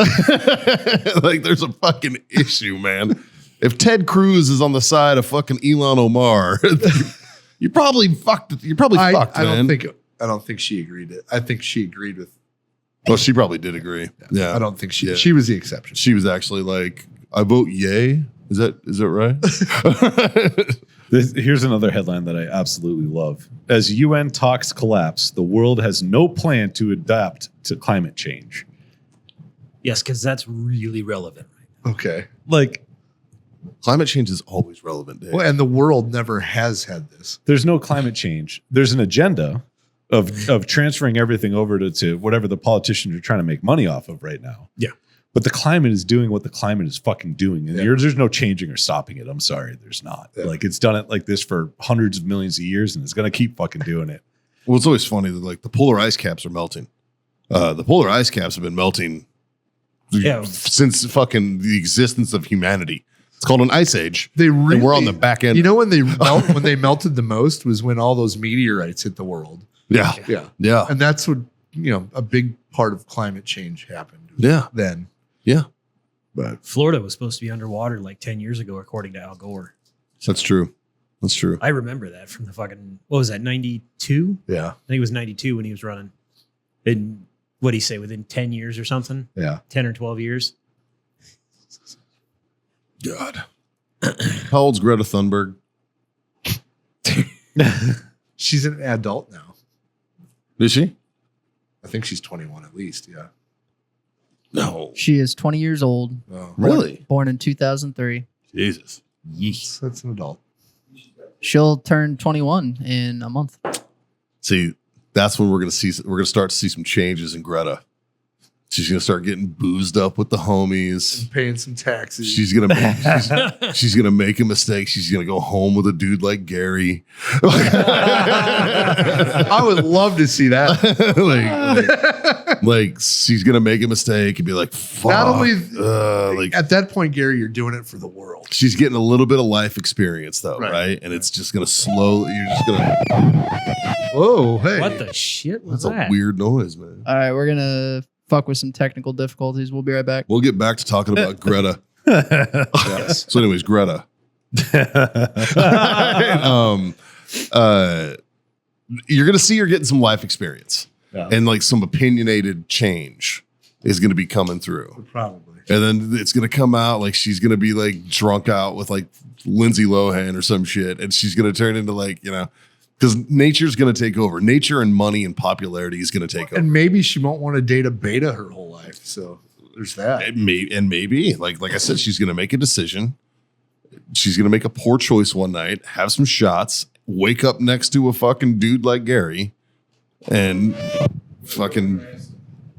Speaker 1: Like, there's a fucking issue, man. If Ted Cruz is on the side of fucking Elon Omar, you probably fucked. You're probably fucked,
Speaker 2: I
Speaker 1: man.
Speaker 2: don't think she agreed. I think she agreed with.
Speaker 1: Well, she probably did agree. Yeah,
Speaker 2: I don't think
Speaker 1: Yeah.
Speaker 2: she was the exception.
Speaker 1: She was actually like, "I vote yay." Is that right?
Speaker 4: Here's another headline that I absolutely love. As UN talks collapse, the world has no plan to adapt to climate change.
Speaker 3: Yes, because that's really relevant.
Speaker 2: Okay.
Speaker 4: Like,
Speaker 1: Climate change is always relevant, Dave.
Speaker 2: Well, and the world never has had this.
Speaker 4: There's no climate change. There's an agenda of transferring everything over to whatever the politicians are trying to make money off of right now.
Speaker 3: Yeah.
Speaker 4: But the climate is doing what the climate is fucking doing. And there's no changing or stopping it. I'm sorry. There's not.
Speaker 2: Yeah.
Speaker 4: Like, it's done it like this for hundreds of millions of years, and it's going to keep fucking doing it.
Speaker 1: Well, it's always funny that like the polar ice caps are melting. The polar ice caps have been melting since fucking the existence of humanity. It's called an ice age. And we're on the back end.
Speaker 2: You know when they melted the most was when all those meteorites hit the world.
Speaker 1: Yeah.
Speaker 2: Yeah. And that's what, a big part of climate change happened.
Speaker 1: Yeah.
Speaker 2: Then.
Speaker 1: Yeah.
Speaker 2: But
Speaker 3: Florida was supposed to be underwater like 10 years ago, according to Al Gore.
Speaker 1: That's true. That's true.
Speaker 3: I remember that from the fucking, what was that, 92?
Speaker 2: yeah.
Speaker 3: I think it was 92 when he was running. And what did he say, within 10 years or something?
Speaker 2: Yeah.
Speaker 3: 10 or 12 years?
Speaker 1: God. How old's Greta Thunberg?
Speaker 2: She's an adult now.
Speaker 1: Is she?
Speaker 2: I think she's 21 at least. Yeah.
Speaker 1: No.
Speaker 5: She is 20 years old,
Speaker 2: Oh.
Speaker 1: Really?
Speaker 5: born in 2003.
Speaker 1: Jesus.
Speaker 2: That's an adult.
Speaker 5: She'll turn 21 in a month.
Speaker 1: See, that's when we're gonna start to see some changes in Greta. She's gonna start getting boozed up with the homies.
Speaker 2: Paying some taxes.
Speaker 1: She's gonna make a mistake. She's gonna go home with a dude like Gary.
Speaker 2: I would love to see that.
Speaker 1: like she's gonna make a mistake and be like, fuck.
Speaker 2: Not only
Speaker 1: like
Speaker 2: at that point, Gary, you're doing it for the world.
Speaker 1: she's getting a little bit of life experience though,
Speaker 2: Right.
Speaker 1: right? And it's just gonna slowly. You're just gonna.
Speaker 2: Whoa, hey.
Speaker 3: What the shit was
Speaker 1: That's
Speaker 3: that?
Speaker 1: a weird noise, man.
Speaker 5: All right, we're going to fuck with some technical difficulties. We'll be right back.
Speaker 1: We'll get back to talking about Greta. So, anyways, Greta. You're gonna see her getting some life experience, and like some opinionated change is gonna be coming through.
Speaker 2: Probably.
Speaker 1: And then it's gonna come out like she's gonna be like drunk out with like Lindsay Lohan or some shit, and she's gonna turn into like because nature's gonna take over. Nature and money and popularity is gonna take over.
Speaker 2: And maybe she won't want to date a beta her whole life. So there's that.
Speaker 1: And maybe like I said, she's gonna make a decision. She's gonna make a poor choice one night, have some shots, wake up next to a fucking dude like Gary, and fucking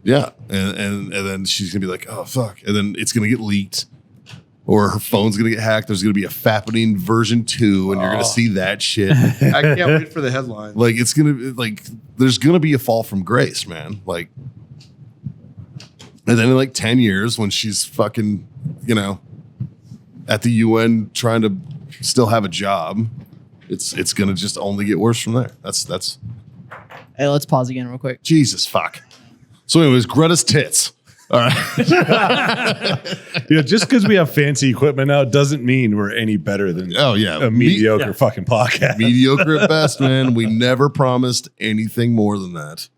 Speaker 1: and then she's gonna be like, oh fuck, and then it's gonna get leaked, or her phone's gonna get hacked. There's gonna be a fappening version 2, and you're gonna see that shit.
Speaker 2: I can't wait for the headline.
Speaker 1: Like it's gonna like there's gonna be a fall from grace, man. Like, and then in like 10 years when she's fucking at the UN trying to still have a job, it's gonna just only get worse from there. That's
Speaker 5: Hey, let's pause again real quick.
Speaker 1: Jesus fuck. So anyways, Greta's tits. All right.
Speaker 4: Just because we have fancy equipment now doesn't mean we're any better than
Speaker 1: Oh yeah.
Speaker 4: a mediocre fucking podcast.
Speaker 1: Mediocre at best, man. We never promised anything more than that.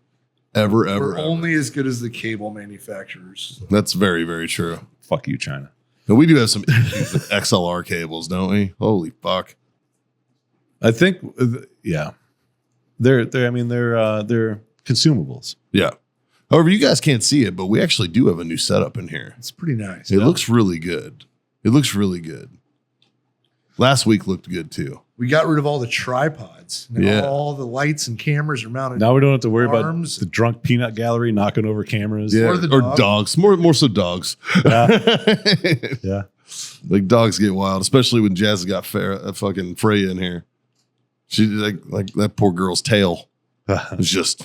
Speaker 1: Ever.
Speaker 2: We're only as good as the cable manufacturers.
Speaker 1: That's very, very true.
Speaker 4: Fuck you, China.
Speaker 1: And we do have some issues with XLR cables, don't we? Holy fuck.
Speaker 4: I think, they're consumables.
Speaker 1: Yeah. However, you guys can't see it, but we actually do have a new setup in here.
Speaker 2: It's pretty nice.
Speaker 1: It looks really good. It looks really good. Last week looked good too.
Speaker 2: We got rid of all the tripods. Now
Speaker 1: Yeah.
Speaker 2: all the lights and cameras are mounted.
Speaker 4: Now we don't have to worry
Speaker 2: Arms.
Speaker 4: about the drunk peanut gallery knocking over cameras.
Speaker 1: Yeah.
Speaker 2: Or the
Speaker 1: Or
Speaker 2: dog.
Speaker 1: dogs. More so dogs.
Speaker 4: Yeah.
Speaker 1: Like dogs get wild, especially when Jazz has got fucking Freya in here. She like that poor girl's tail. It's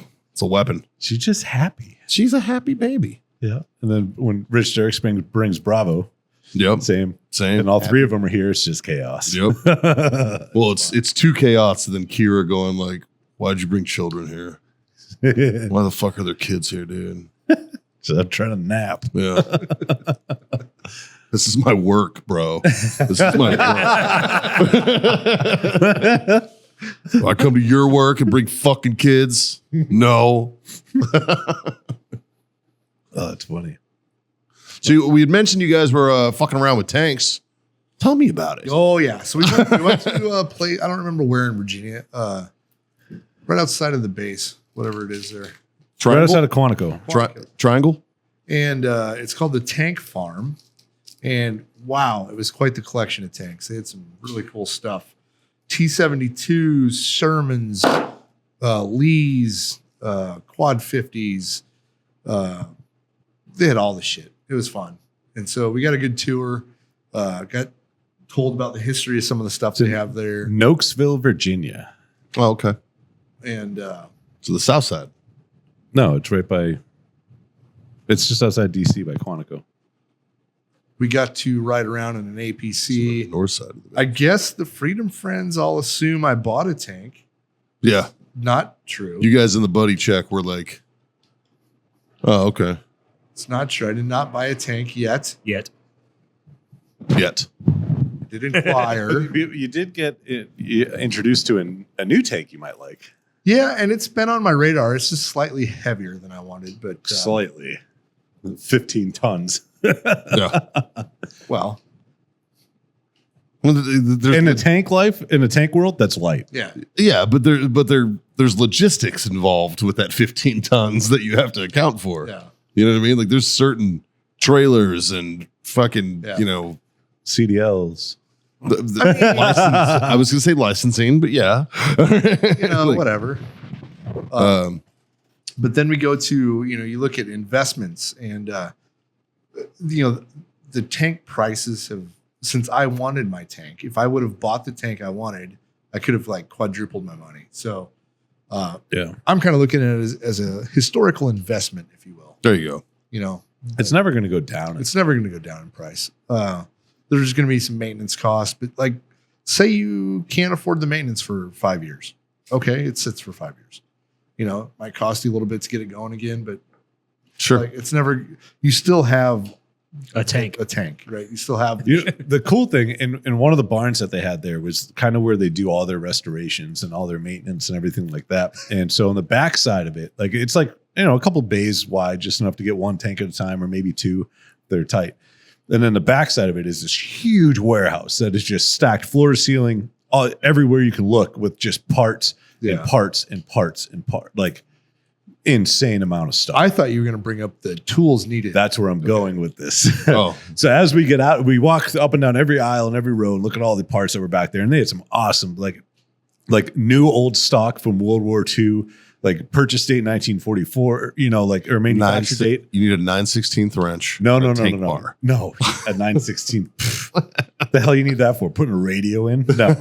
Speaker 1: a weapon.
Speaker 4: She's just happy.
Speaker 1: She's a happy baby.
Speaker 4: Yeah. And then when Rich Derrick brings Bravo,
Speaker 1: Yep.
Speaker 4: same.
Speaker 1: Same.
Speaker 4: And all three of them are here. It's just chaos.
Speaker 1: Yep. Well, it's two chaos, and then Kira going like, "Why'd you bring children here? Why the fuck are there kids here, dude?"
Speaker 4: So I'm trying to nap.
Speaker 1: Yeah. This is my work, bro. This is my work. Do I come to your work and bring fucking kids? No.
Speaker 4: Oh, it's funny.
Speaker 1: So we had mentioned you guys were fucking around with tanks. Tell me about it.
Speaker 2: Oh yeah. So we went to a place. I don't remember where in Virginia. Right outside of the base, whatever it is there.
Speaker 4: Right
Speaker 1: Triangle?
Speaker 4: outside of Quantico.
Speaker 1: Triangle?
Speaker 2: And it's called the Tank Farm. And wow, it was quite the collection of tanks. They had some really cool stuff. T-72s, Shermans, Lees, Quad 50s. They had all the shit. It was fun. And so we got a good tour. Got told about the history of some of the stuff they have there.
Speaker 4: Nokesville, Virginia.
Speaker 1: Oh, okay.
Speaker 2: And
Speaker 1: So the south side.
Speaker 4: No, it's right by. It's just outside DC by Quantico.
Speaker 2: we got to ride around in an
Speaker 1: So the
Speaker 2: APC.
Speaker 1: north side of the
Speaker 2: I guess the Freedom Friends all assume I bought a tank.
Speaker 1: Yeah.
Speaker 2: Not true.
Speaker 1: You guys in the buddy check were like, oh, okay.
Speaker 2: It's not true. I did not buy a tank yet.
Speaker 3: Yet.
Speaker 1: Yet.
Speaker 2: I did inquire.
Speaker 4: You did get introduced to a new tank you might like.
Speaker 2: Yeah, and it's been on my radar. It's just slightly heavier than I wanted, but
Speaker 4: Slightly. 15 tons.
Speaker 1: Yeah.
Speaker 2: well,
Speaker 1: Well, there's,
Speaker 4: In the tank life, in the tank world, that's light.
Speaker 2: yeah.
Speaker 1: yeah, but there's logistics involved with that 15 tons that you have to account for.
Speaker 2: Yeah.
Speaker 1: You know what I mean? Like there's certain trailers and fucking,
Speaker 2: Yeah.
Speaker 1: you know,
Speaker 4: CDLs.
Speaker 1: license. I was going to say licensing, but yeah.
Speaker 2: You know,
Speaker 1: Like,
Speaker 2: whatever. But then we go to, you look at investments and, the tank prices have, since I wanted my tank, if I would have bought the tank I wanted, I could have like quadrupled my money. So
Speaker 4: Yeah.
Speaker 2: I'm kind of looking at it as a historical investment, if you will.
Speaker 1: there you go.
Speaker 4: It's never going to go down.
Speaker 2: It's never going to go down in price. There's going to be some maintenance costs, but like, say you can't afford the maintenance for 5 years. Okay, it sits for 5 years. It might cost you a little bit to get it going again, but
Speaker 1: Sure.
Speaker 2: like it's never. You still have
Speaker 3: A tank.
Speaker 2: a tank, right? You still have.
Speaker 4: The cool thing in one of the barns that they had there was kind of where they do all their restorations and all their maintenance and everything like that. And so on the back side of it, like it's like, a couple bays wide, just enough to get one tank at a time or maybe two. They're tight. And then the back side of it is this huge warehouse that is just stacked floor to ceiling, everywhere you can look with just parts and
Speaker 2: Yeah.
Speaker 4: parts and parts and parts, like insane amount of stuff.
Speaker 2: I thought you were going to bring up the tools needed.
Speaker 4: That's where I'm going with this.
Speaker 1: Oh,
Speaker 4: So as we get out, we walk up and down every aisle and every row, look at all the parts that were back there. And they had some awesome, like new old stock from World War II, like purchase date 1944, or manufacture date.
Speaker 1: You need a 9/16 wrench.
Speaker 4: No,
Speaker 1: and
Speaker 4: no,
Speaker 1: a
Speaker 4: no,
Speaker 1: tank
Speaker 4: no, no.
Speaker 1: bar.
Speaker 4: No, at 916. The hell you need that for? Putting a radio in? No.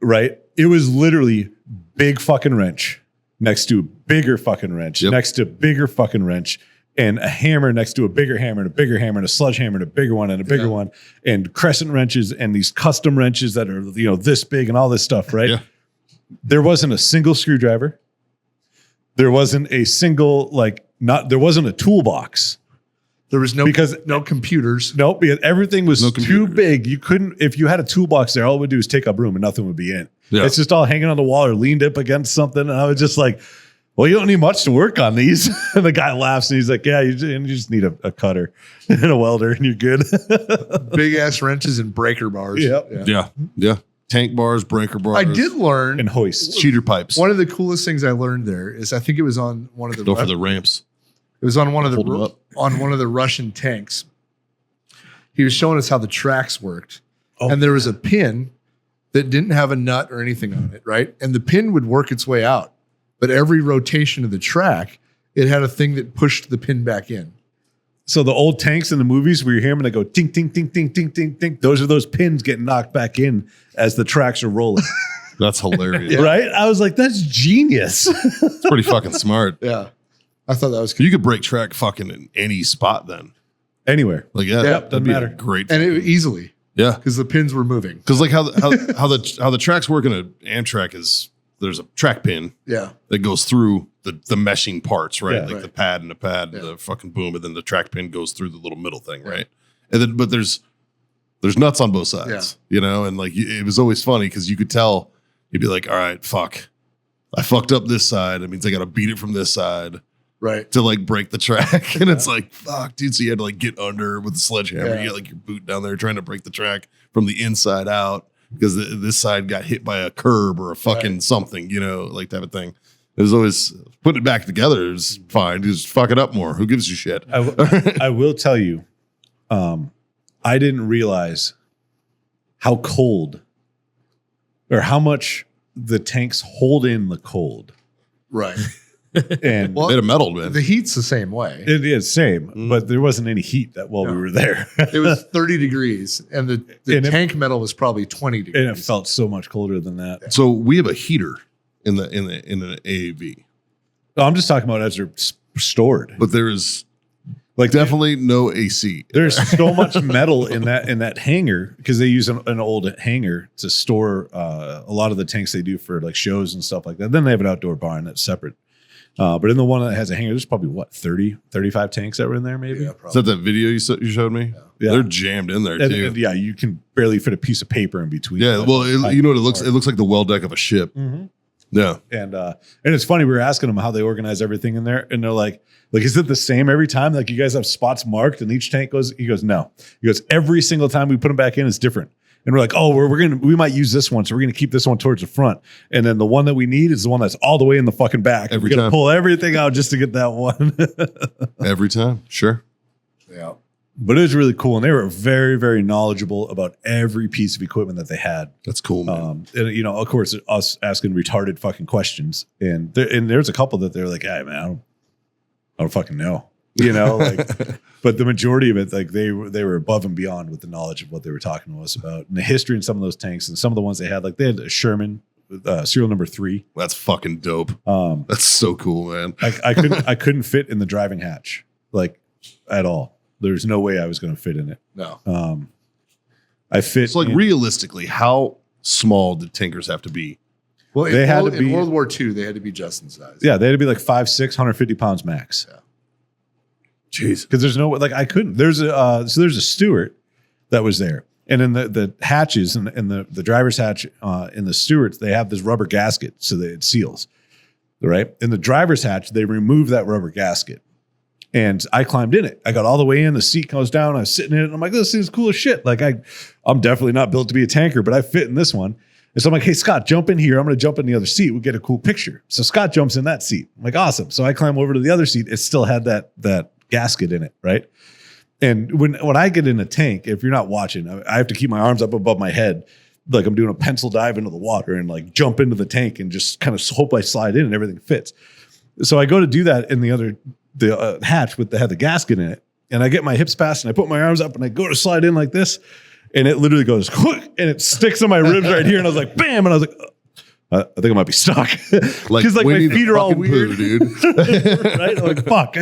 Speaker 4: Right? It was literally big fucking wrench next to a bigger fucking wrench,
Speaker 1: Yep.
Speaker 4: next to a bigger fucking wrench, and a hammer next to a bigger hammer and a bigger hammer and a sledgehammer and a bigger one and a bigger
Speaker 2: Yeah.
Speaker 4: one, and crescent wrenches and these custom wrenches that are, this big and all this stuff, right?
Speaker 1: Yeah.
Speaker 4: There wasn't a single screwdriver. There wasn't a single, there wasn't a toolbox.
Speaker 2: There was no
Speaker 4: Because-
Speaker 2: no computers.
Speaker 4: Nope, because everything was
Speaker 1: No
Speaker 4: too
Speaker 1: computers.
Speaker 4: big. You couldn't, if you had a toolbox there, all it would do is take up room and nothing would be in.
Speaker 1: Yeah.
Speaker 4: It's just all hanging on the wall or leaned up against something. And I was just like, well, you don't need much to work on these. And the guy laughs and he's like, yeah, you just need a cutter and a welder and you're good.
Speaker 2: Big ass wrenches and breaker bars.
Speaker 4: Yep.
Speaker 2: Yeah.
Speaker 1: Yeah. Yeah. Tank bars, breaker bars.
Speaker 2: I did learn
Speaker 4: And hoists.
Speaker 1: cheater pipes.
Speaker 2: one of the coolest things I learned there is I think it was on one of the
Speaker 1: Go for the ramps.
Speaker 2: it was on one of
Speaker 1: Hold them
Speaker 2: the
Speaker 1: up.
Speaker 2: on one of the Russian tanks. He was showing us how the tracks worked.
Speaker 4: Oh,
Speaker 2: and there was a pin that didn't have a nut or anything on it, right? And the pin would work its way out. But every rotation of the track, it had a thing that pushed the pin back in.
Speaker 4: So the old tanks in the movies where you hear them and they go ting, ting, ting, ting, ting, ting, ting. Those are those pins getting knocked back in as the tracks are rolling.
Speaker 1: That's hilarious.
Speaker 4: Right? I was like, that's genius.
Speaker 1: It's pretty fucking smart.
Speaker 2: Yeah. I thought that was cool.
Speaker 1: You could break track fucking in any spot then.
Speaker 4: Anywhere.
Speaker 1: Like, yeah,
Speaker 2: Yep,
Speaker 1: that'd
Speaker 4: doesn't
Speaker 1: be a
Speaker 4: matter.
Speaker 1: great.
Speaker 2: And it easily
Speaker 1: Yeah.
Speaker 2: because the pins were moving.
Speaker 1: Because like how the tracks work in an Amtrak is there's a track pin
Speaker 2: Yeah.
Speaker 1: that goes through the meshing parts, right?
Speaker 4: Yeah.
Speaker 1: Like
Speaker 2: Right.
Speaker 1: the pad and the pad,
Speaker 2: Yeah.
Speaker 1: the fucking boom, and then the track pin goes through the little middle thing, right? And then, but there's nuts on both sides, and like it was always funny because you could tell you'd be like, all right, fuck, I fucked up this side. It means I got to beat it from this side
Speaker 2: Right.
Speaker 1: to like break the track, and it's like, fuck, dude. So you had to like get under with the sledgehammer.
Speaker 2: Yeah.
Speaker 1: You got like your boot down there trying to break the track from the inside out because this side got hit by a curb or a fucking
Speaker 2: Right.
Speaker 1: something, like type of thing. It was always putting it back together is fine. Just fuck it up more. Who gives you shit?
Speaker 4: I will tell you, I didn't realize how cold or how much the tanks hold in the cold.
Speaker 2: Right.
Speaker 4: And
Speaker 2: Well,
Speaker 1: Made of metal, man.
Speaker 2: the heat's the same way.
Speaker 4: it is same, but there wasn't any heat that while we were there.
Speaker 2: It was 30 degrees, and the
Speaker 4: And it-
Speaker 2: tank metal was probably 20 degrees.
Speaker 4: And it felt so much colder than that.
Speaker 1: So we have a heater in the AAV,
Speaker 4: No, I'm just talking about as they're stored.
Speaker 1: but there is
Speaker 4: Like
Speaker 1: definitely no AC.
Speaker 4: there's so much metal in that hangar because they use an old hangar to store a lot of the tanks they do for like shows and stuff like that. Then they have an outdoor barn that's separate. But in the one that has a hangar, there's probably 30, 35 tanks that were in there, maybe.
Speaker 2: Yeah,
Speaker 1: Is that that video you showed me?
Speaker 4: Yeah.
Speaker 1: They're jammed in there
Speaker 4: And,
Speaker 1: too.
Speaker 4: and yeah, you can barely fit a piece of paper in between.
Speaker 1: Yeah, well, you know what it looks? It looks like the well deck of a ship.
Speaker 4: Mm-hmm.
Speaker 1: Yeah,
Speaker 4: And it's funny. We were asking them how they organize everything in there, and they're like, is it the same every time? Like, you guys have spots marked, and each tank goes. He goes, no. He goes, every single time we put them back in, it's different. And we're like, oh, we might use this one, so we're gonna keep this one towards the front, and then the one that we need is the one that's all the way in the fucking back.
Speaker 1: Every
Speaker 4: We're gonna
Speaker 1: time.
Speaker 4: pull everything out just to get that one.
Speaker 1: every time. Sure.
Speaker 2: Yeah.
Speaker 4: But it was really cool, and they were very, very knowledgeable about every piece of equipment that they had.
Speaker 1: That's cool, man.
Speaker 4: And of course, us asking retarded fucking questions, and there's a couple that they're like, "Hey, man, I don't fucking know," But the majority of it, like they were above and beyond with the knowledge of what they were talking to us about, and the history in some of those tanks, and some of the ones they had, like they had a Sherman serial number 3.
Speaker 1: That's fucking dope.
Speaker 4: Um,
Speaker 1: That's so cool, man.
Speaker 4: I couldn't fit in the driving hatch like at all. There's no way I was going to fit in it.
Speaker 2: No.
Speaker 4: I fit.
Speaker 1: It's like realistically, how small did tankers have to be?
Speaker 2: Well,
Speaker 4: They had to
Speaker 2: in
Speaker 4: be-
Speaker 2: World War II, they had to be Justin size.
Speaker 4: Yeah, they had to be like 5'6", 150 pounds max.
Speaker 1: Jeez.
Speaker 4: Because there's no like I couldn't. There's a steward that was there, and in the hatches and the driver's hatch in the stewards, they have this rubber gasket so that it seals. Right in the driver's hatch, they remove that rubber gasket, and I climbed in it. I got all the way in. The seat goes down. I was sitting in it, and I'm like, this thing's cool as shit. Like I'm definitely not built to be a tanker, but I fit in this one. And so I'm like, hey, Scott, jump in here. I'm going to jump in the other seat. We'll get a cool picture. So Scott jumps in that seat. I'm like, awesome. So I climb over to the other seat. It still had that gasket in it, right? And when I get in a tank, if you're not watching, I have to keep my arms up above my head, like I'm doing a pencil dive into the water and like jump into the tank and just kind of hope I slide in and everything fits. So I go to do that in the hatch with had the gasket in it, and I get my hips past and I put my arms up and I go to slide in like this, and it literally goes and it sticks on my ribs right here, and I was like, bam, and I was like, I think I might be stuck because like my
Speaker 1: Winnie the
Speaker 4: feet are all
Speaker 1: fucking
Speaker 4: weird,
Speaker 1: Pooh, dude.
Speaker 4: right? I'm like fuck.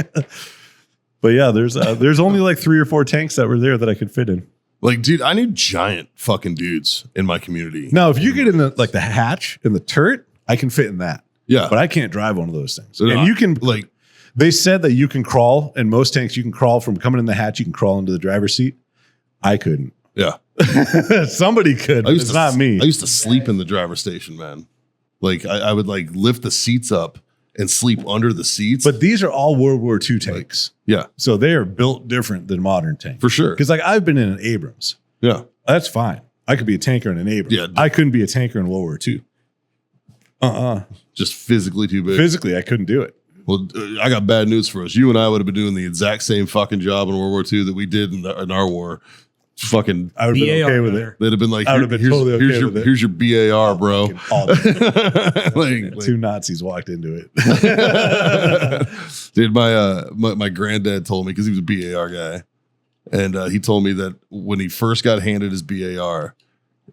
Speaker 4: But yeah, there's only like 3 or 4 tanks that were there that I could fit in.
Speaker 1: Like, dude, I need giant fucking dudes in my community.
Speaker 4: Now, if you get in the hatch and the turret, I can fit in that.
Speaker 1: Yeah,
Speaker 4: But I can't drive one of those things.
Speaker 1: They're
Speaker 4: And
Speaker 1: not-
Speaker 4: you can
Speaker 1: like,
Speaker 4: they said that you can crawl, and most tanks you can crawl from coming in the hatch, you can crawl into the driver's seat. I couldn't.
Speaker 1: yeah.
Speaker 4: Somebody could, but it's not me.
Speaker 1: I used to sleep in the driver's station, man. Like, I would like lift the seats up and sleep under the seats.
Speaker 4: But these are all World War II tanks.
Speaker 1: yeah,
Speaker 4: So they are built different than modern tanks.
Speaker 1: for sure.
Speaker 4: Because like I've been in an Abrams.
Speaker 1: Yeah,
Speaker 4: That's fine. I could be a tanker in an Abrams.
Speaker 1: Yeah.
Speaker 4: I couldn't be a tanker in World War II.
Speaker 1: just physically too big.
Speaker 4: Physically, I couldn't do it.
Speaker 1: Well, I got bad news for us. You and I would have been doing the exact same fucking job in World War II that we did in our war. Fucking,
Speaker 4: I would have been
Speaker 3: BAR
Speaker 4: okay with it.
Speaker 3: there.
Speaker 1: they'd have been like,
Speaker 4: I would have been
Speaker 1: here's,
Speaker 4: totally okay
Speaker 1: here's your
Speaker 4: with it.
Speaker 1: here's your BAR, bro.
Speaker 4: Fucking all-
Speaker 1: like,
Speaker 4: 2 Nazis walked into it.
Speaker 1: dude, my granddad told me, because he was a BAR guy, and he told me that when he first got handed his BAR,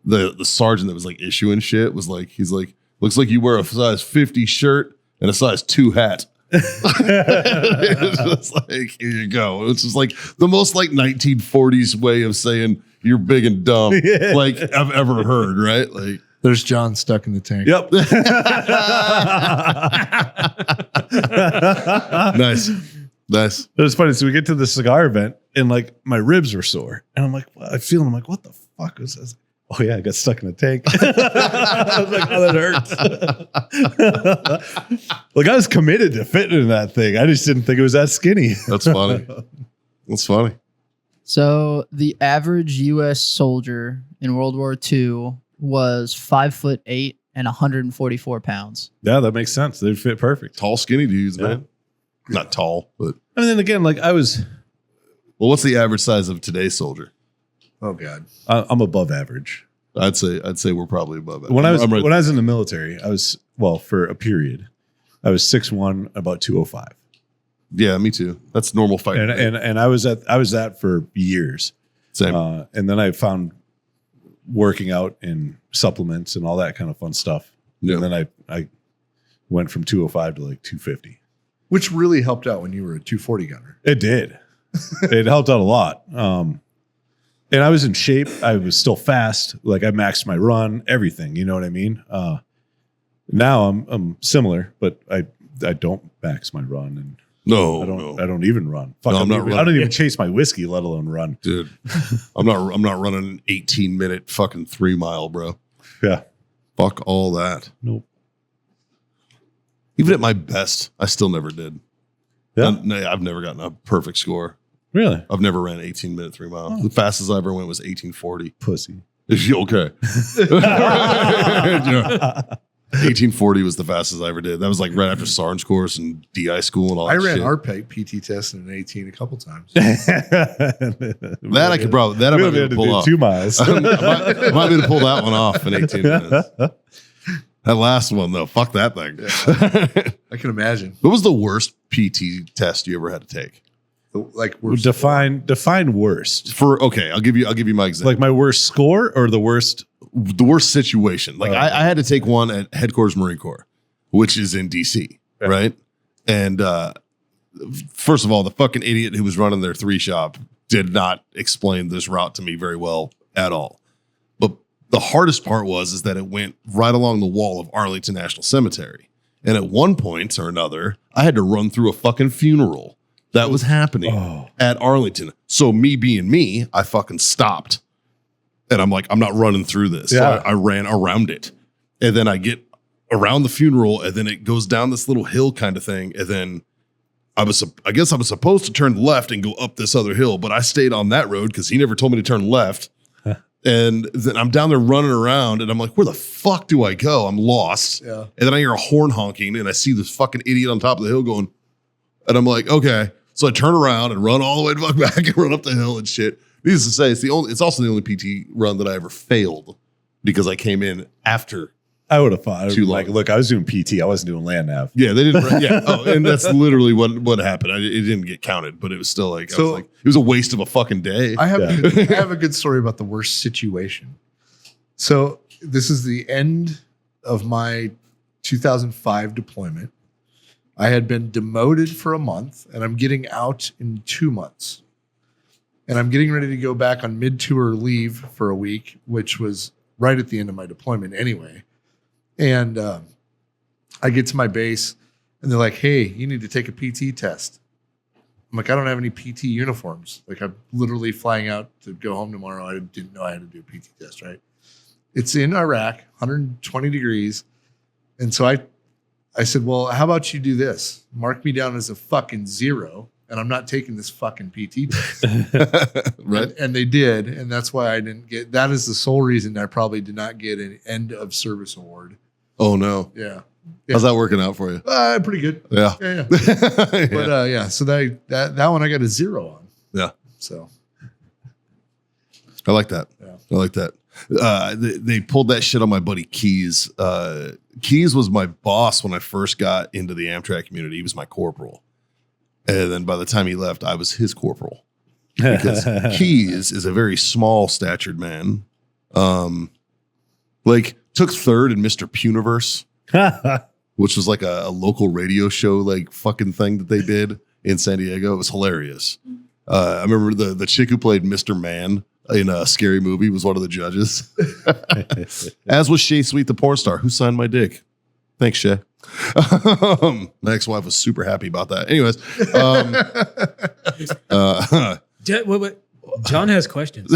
Speaker 1: the sergeant that was like issuing shit was like, he's like, looks like you wear a size 50 shirt and a size 2 hat. It's just like, here you go. It's just like the most like 1940s way of saying you're big and dumb
Speaker 4: Yeah.
Speaker 1: like I've ever heard, right? Like,
Speaker 2: There's John stuck in the tank.
Speaker 4: Yep.
Speaker 1: nice.
Speaker 4: It was funny. So we get to the cigar event, and like my ribs were sore, and I'm like, I feel. I'm like, what the fuck was this? Oh yeah, I got stuck in a tank. I was like, oh, that hurts. Like I was committed to fitting in that thing. I just didn't think it was that skinny.
Speaker 1: That's funny. That's funny.
Speaker 5: So the average U.S. soldier in World War II was 5'8" and 144 pounds.
Speaker 4: Yeah, that makes sense. They'd fit perfect.
Speaker 1: Tall, skinny dudes,
Speaker 4: Yeah.
Speaker 1: man. Not tall, but
Speaker 4: And then again, like I was,
Speaker 1: well, what's the average size of today's soldier?
Speaker 2: Oh God.
Speaker 4: I'm above average.
Speaker 1: I'd say we're probably above it.
Speaker 4: When I was
Speaker 1: I'm right.
Speaker 4: when I was in the military, I was for a period. I was 6'1", about 205.
Speaker 1: Yeah, me too. That's normal fight.
Speaker 4: And I was that for years.
Speaker 1: Same.
Speaker 4: And then I found working out in supplements and all that kind of fun stuff.
Speaker 1: Yeah.
Speaker 4: And then I went from 205 to like 250.
Speaker 2: Which really helped out when you were a 240 gunner.
Speaker 4: It did. It helped out a lot. And I was in shape. I was still fast. Like I maxed my run, everything. You know what I mean? Now I'm similar, but I don't max my run, and I don't even run. Fuck,
Speaker 1: No, I'm not
Speaker 4: I don't
Speaker 1: running.
Speaker 4: even chase my whiskey, let alone run.
Speaker 1: Dude, I'm not running an 18-minute fucking 3 mile, bro.
Speaker 4: Yeah.
Speaker 1: Fuck all that.
Speaker 4: Nope.
Speaker 1: Even at my best, I still never did.
Speaker 4: Yeah.
Speaker 1: I've never gotten a perfect score.
Speaker 4: Really?
Speaker 1: I've never ran 18-minute 3 mile. The fastest I ever went was 1840.
Speaker 4: Pussy.
Speaker 1: Is you okay? You know, 1840 was the fastest I ever did. That was like right after Sarge course and DI school and all
Speaker 2: I
Speaker 1: that
Speaker 2: ran
Speaker 1: shit.
Speaker 2: our PT test in an 18 a couple times.
Speaker 1: That I could probably, that I might be able to pull off.
Speaker 4: 2 miles.
Speaker 1: I might be able to pull that one off in 18 minutes. That last one though, fuck that thing.
Speaker 2: I can imagine.
Speaker 1: What was the worst PT test you ever had to take?
Speaker 2: Like we're
Speaker 4: Define worst.
Speaker 1: Okay, I'll give you my example.
Speaker 4: Like my worst score or the worst?
Speaker 1: The worst situation. Like
Speaker 4: Oh.
Speaker 1: I had to take one at Headquarters Marine Corps, which is in DC,
Speaker 4: Yeah.
Speaker 1: right? And first of all, the fucking idiot who was running their 3 shop did not explain this route to me very well at all. But the hardest part is that it went right along the wall of Arlington National Cemetery. And at one point or another, I had to run through a fucking funeral that was happening at Arlington. So me being me, I fucking stopped. And I'm like, I'm not running through this. So
Speaker 4: Yeah.
Speaker 1: I ran around it. And then I get around the funeral, and then it goes down this little hill kind of thing. And then I guess I was supposed to turn left and go up this other hill, but I stayed on that road because he never told me to turn left. And then I'm down there running around, and I'm like, where the fuck do I go? I'm lost.
Speaker 2: Yeah.
Speaker 1: And then I hear a horn honking, and I see this fucking idiot on top of the hill going, and I'm like, okay. So I turn around and run all the way the fuck back and run up the hill and shit. Needless to say, it's also the only PT run that I ever failed because I came in after.
Speaker 4: I would have thought.
Speaker 1: Too
Speaker 4: Like,
Speaker 1: long.
Speaker 4: look, I was doing PT. I wasn't doing land nav.
Speaker 1: Yeah, they didn't. Yeah, and that's literally what happened. It didn't get counted, but it was still like, I
Speaker 2: So-
Speaker 1: was like, it was a waste of a fucking day.
Speaker 2: I have
Speaker 4: Yeah.
Speaker 2: I have a good story about the worst situation. So this is the end of my 2005 deployment. I had been demoted for a month, and I'm getting out in 2 months. And I'm getting ready to go back on mid-tour leave for a week, which was right at the end of my deployment anyway. And I get to my base, and they're like, hey, you need to take a PT test. I'm like, I don't have any PT uniforms. Like, I'm literally flying out to go home tomorrow. I didn't know I had to do a PT test, right? It's in Iraq, 120 degrees. And so I said, well, how about you do this? Mark me down as a fucking 0, and I'm not taking this fucking PT test.
Speaker 1: Right?
Speaker 2: And they did. And that's why I didn't get, that is the sole reason I probably did not get an end of service award.
Speaker 1: Oh no.
Speaker 2: Yeah.
Speaker 1: How's that working out for you?
Speaker 2: Pretty good.
Speaker 1: Yeah.
Speaker 2: Yeah.
Speaker 1: Yeah.
Speaker 2: But yeah, so that one I got a 0 on.
Speaker 1: Yeah.
Speaker 2: So
Speaker 1: I like that.
Speaker 2: Yeah.
Speaker 1: I like that. They pulled that shit on my buddy Keys. Keys was my boss when I first got into the Amtrak community. He was my corporal. And then by the time he left, I was his corporal. Because Keys is a very small statured man. Like took 3rd in Mr. Puniverse, which was like a local radio show, like fucking thing that they did in San Diego. It was hilarious. I remember the chick who played Mr. Man in a Scary Movie was one of the judges. As was Shay Sweet, the porn star, who signed my dick. Thanks, Shay. My ex-wife was super happy about that. Anyways,
Speaker 3: Wait. John has questions.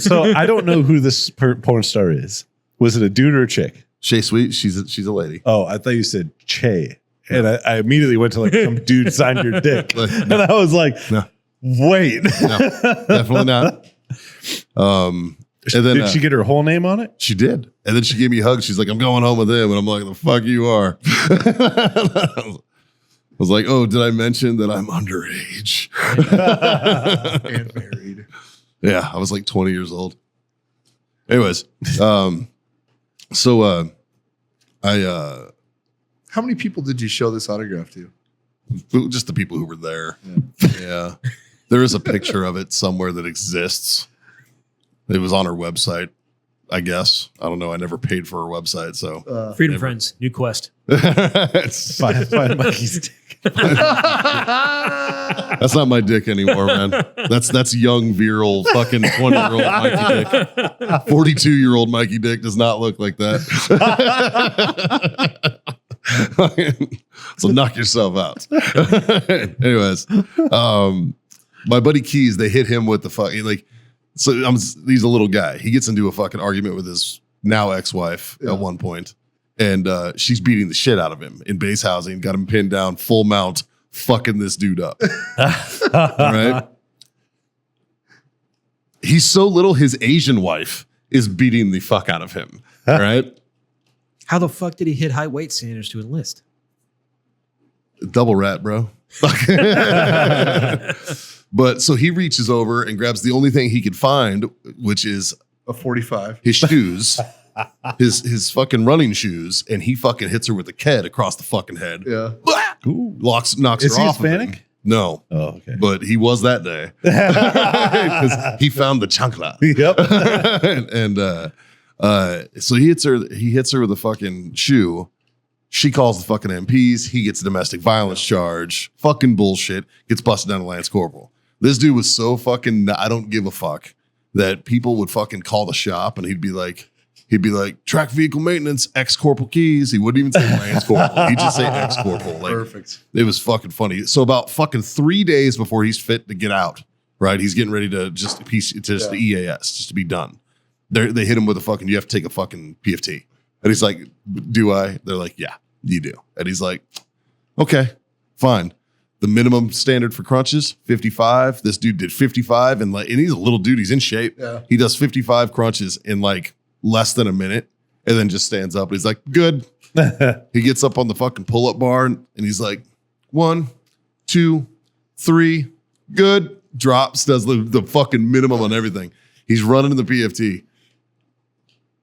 Speaker 4: So I don't know who this porn star is. Was it a dude or a chick?
Speaker 1: Shay Sweet, she's a lady.
Speaker 4: Oh, I thought you said Che. And I immediately went to like some dude signed your dick.
Speaker 1: No.
Speaker 4: And I was like,
Speaker 1: No.
Speaker 4: wait.
Speaker 1: No, definitely not. And then
Speaker 4: Did she get her whole name on it?
Speaker 1: she did. And then she gave me a hug. She's like, I'm going home with him. And I'm like, the fuck you are. I was like, oh, did I mention that I'm underage?
Speaker 2: and married.
Speaker 1: Yeah, I was like 20 years old. Anyways, so I
Speaker 2: How many people did you show this autograph to?
Speaker 1: just the people who were there. Yeah. There is a picture of it somewhere that exists. It was on her website, I guess. I don't know. I never paid for her website, so
Speaker 3: Freedom
Speaker 1: Never.
Speaker 3: Friends, new quest.
Speaker 1: It's-
Speaker 4: Find Mikey's dick.
Speaker 1: that's not my dick anymore, man. That's young, virile, fucking 20-year-old Mikey Dick. 42-year-old Mikey Dick does not look like that. So knock yourself out. Anyways, my buddy Keys, they hit him with the fucking he's a little guy. He gets into a fucking argument with his now ex-wife at one point, and she's beating the shit out of him in base housing, got him pinned down, full mount, fucking this dude up. All right. He's so little, his Asian wife is beating the fuck out of him. All right.
Speaker 3: How the fuck did he hit high weight standards to enlist?
Speaker 1: Double rat, bro. But so he reaches over and grabs the only thing he could find, which is
Speaker 2: A 45.
Speaker 1: his shoes, his fucking running shoes, and he fucking hits her with a Ked across the fucking head.
Speaker 2: Yeah.
Speaker 1: Knocks
Speaker 4: Is
Speaker 1: her
Speaker 4: he
Speaker 1: off. Of him.
Speaker 4: Hispanic?
Speaker 1: No,
Speaker 4: Oh, okay.
Speaker 1: but he was that day because he found the chancla.
Speaker 4: Yep.
Speaker 1: and so he hits her with a fucking shoe. She calls the fucking MPs. He gets a domestic violence charge. Fucking bullshit. Gets busted down to Lance Corporal. This dude was so fucking I don't give a fuck that people would fucking call the shop and he'd be like track vehicle maintenance, ex-corporal Keys. He wouldn't even say Lance Corporal. He'd just say ex-corporal. Like,
Speaker 2: Perfect.
Speaker 1: it was fucking funny. So about fucking 3 days before he's fit to get out, right? He's getting ready to just the EAS, just to be done. They hit him with a fucking, you have to take a fucking PFT. And he's like, do I? They're like, yeah, you do. And he's like, okay, fine. The minimum standard for crunches, 55. This dude did 55 and he's a little dude. He's in shape.
Speaker 2: Yeah.
Speaker 1: He does 55 crunches in like less than a minute and then just stands up and he's like, good. He gets up on the fucking pull-up bar and he's like, 1, 2, 3, good. Drops, does the fucking minimum on everything. He's running the PFT.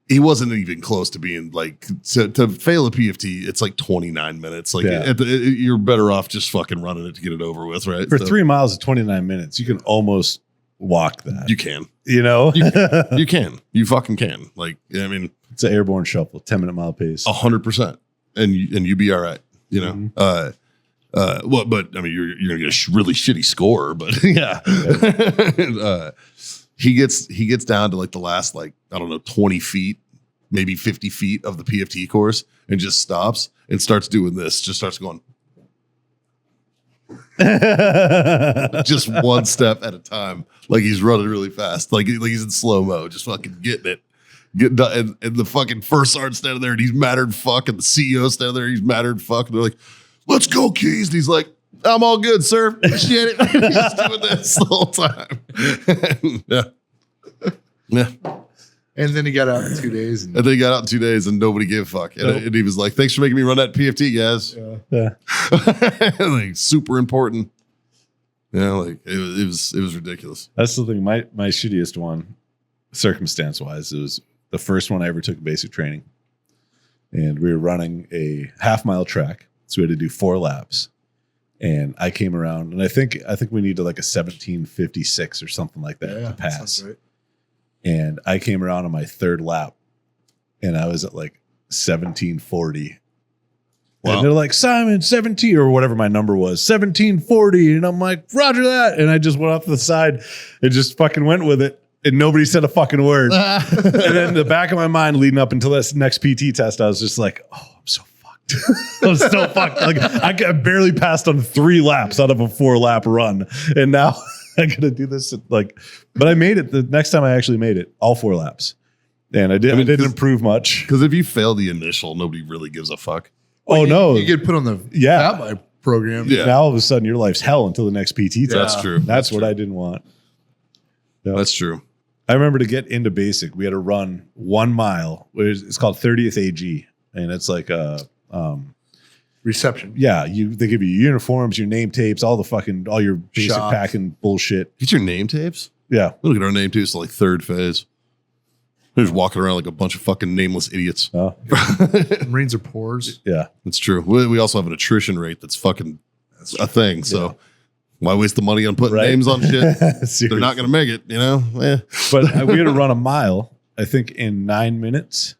Speaker 1: He wasn't even close to being like to fail a PFT. It's like 29 minutes. Like you're better off just fucking running it to get it over with, right?
Speaker 4: For 3 miles of 29 minutes, you can almost walk that.
Speaker 1: You can.
Speaker 4: You know?
Speaker 1: You can. You fucking can. Like, I mean,
Speaker 4: It's an airborne shuffle, 10-minute mile pace.
Speaker 1: 100%. And you be all right. You know?
Speaker 4: Mhm.
Speaker 1: But I mean, you're gonna get a really shitty score, but yeah. And, he gets down to like the last, like, I don't know, 20 feet, maybe 50 feet of the PFT course and just stops and starts doing this, just starts going just one step at a time. Like he's running really fast. Like he's in slow-mo, just fucking getting it. Getting done. And the fucking first sergeant standing there and he's madder fuck. And the CEO standing there, he's madder fuck. And they're like, let's go, Keys. And he's like, I'm all good, sir. Appreciate it. He's just doing this the whole time. Yeah.
Speaker 2: And then he got out in 2 days. And
Speaker 1: And then he got out in 2 days and nobody gave a fuck. And he was like, thanks for making me run that PFT, guys.
Speaker 2: yeah.
Speaker 1: Like super important. Yeah, like it was ridiculous.
Speaker 4: That's the thing. My shittiest one, circumstance wise, it was the first one I ever took basic training. And we were running a half-mile track. So we had to do 4 laps. And I came around and I think we needed like a 17:56 or something like that to pass.
Speaker 2: Sounds right.
Speaker 4: And I came around on my 3rd lap and I was at like 17:40.
Speaker 1: Wow.
Speaker 4: And they're like, Simon, 17 or whatever my number was, 17:40. And I'm like, Roger that. And I just went off to the side and just fucking went with it. And nobody said a fucking word. And then in the back of my mind leading up until this next PT test, I was just like, oh, I'm so fucked. I'm so fucked. Like I barely passed on 3 laps out of a 4-lap run. And now I got to do this. Like, but I made it the next time I actually made it, all 4 laps. And I didn't improve much.
Speaker 1: Because if you fail the initial, nobody really gives a fuck.
Speaker 4: Oh, no.
Speaker 2: You get put on the Fat program.
Speaker 1: Yeah.
Speaker 4: Now all of a sudden your life's hell until the next PT test.
Speaker 1: That's true.
Speaker 4: That's what I didn't want.
Speaker 1: That's true.
Speaker 4: I remember to get into basic, we had to run 1 mile. It's called 30th AG. And it's like a
Speaker 2: Reception.
Speaker 4: yeah, they give you your uniforms, your name tapes, all your basic
Speaker 2: Shock.
Speaker 4: packing bullshit.
Speaker 1: Get your name tapes?
Speaker 4: Yeah.
Speaker 1: Look at our name too. It's like third phase. They're just walking around like a bunch of fucking nameless idiots.
Speaker 4: Oh,
Speaker 2: Marines are pores.
Speaker 4: yeah.
Speaker 1: That's true. We also have an attrition rate that's fucking a thing. So why waste the money on putting
Speaker 4: Right.
Speaker 1: names on shit?
Speaker 4: Seriously.
Speaker 1: They're not going to make it, you know? Eh.
Speaker 4: But we had to run a mile, I think, in 9 minutes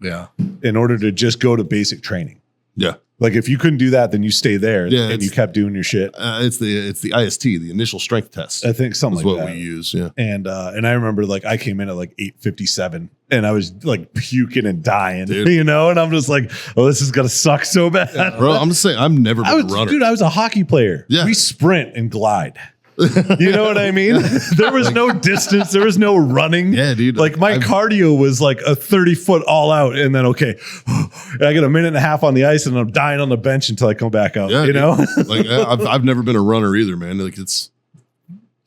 Speaker 2: Yeah.
Speaker 4: in order to just go to basic training.
Speaker 1: Yeah.
Speaker 4: Like if you couldn't do that, then you stay there
Speaker 1: Yeah,
Speaker 4: and
Speaker 1: it's-
Speaker 4: you kept doing your shit.
Speaker 1: It's the IST, the initial strength test.
Speaker 4: I think something
Speaker 1: Is
Speaker 4: like
Speaker 1: what
Speaker 4: that.
Speaker 1: we use. Yeah.
Speaker 4: And I remember like I came in at like 8:57 and I was like puking and dying,
Speaker 1: Dude.
Speaker 4: you know, and I'm just like, oh, this is gonna suck so bad.
Speaker 1: Bro, I'm just saying, I've never been
Speaker 4: I
Speaker 1: a
Speaker 4: was,
Speaker 1: runner.
Speaker 4: dude, I was a hockey player.
Speaker 1: Yeah.
Speaker 4: We sprint and glide. You know what I mean? There was no distance. There was no running.
Speaker 1: Yeah, dude.
Speaker 4: Like my cardio was like a 30-foot all out. And then, okay, I get a minute and a half on the ice and I'm dying on the bench until I come back out,
Speaker 1: Yeah,
Speaker 4: you know?
Speaker 1: like I've never been a runner either, man. Like it's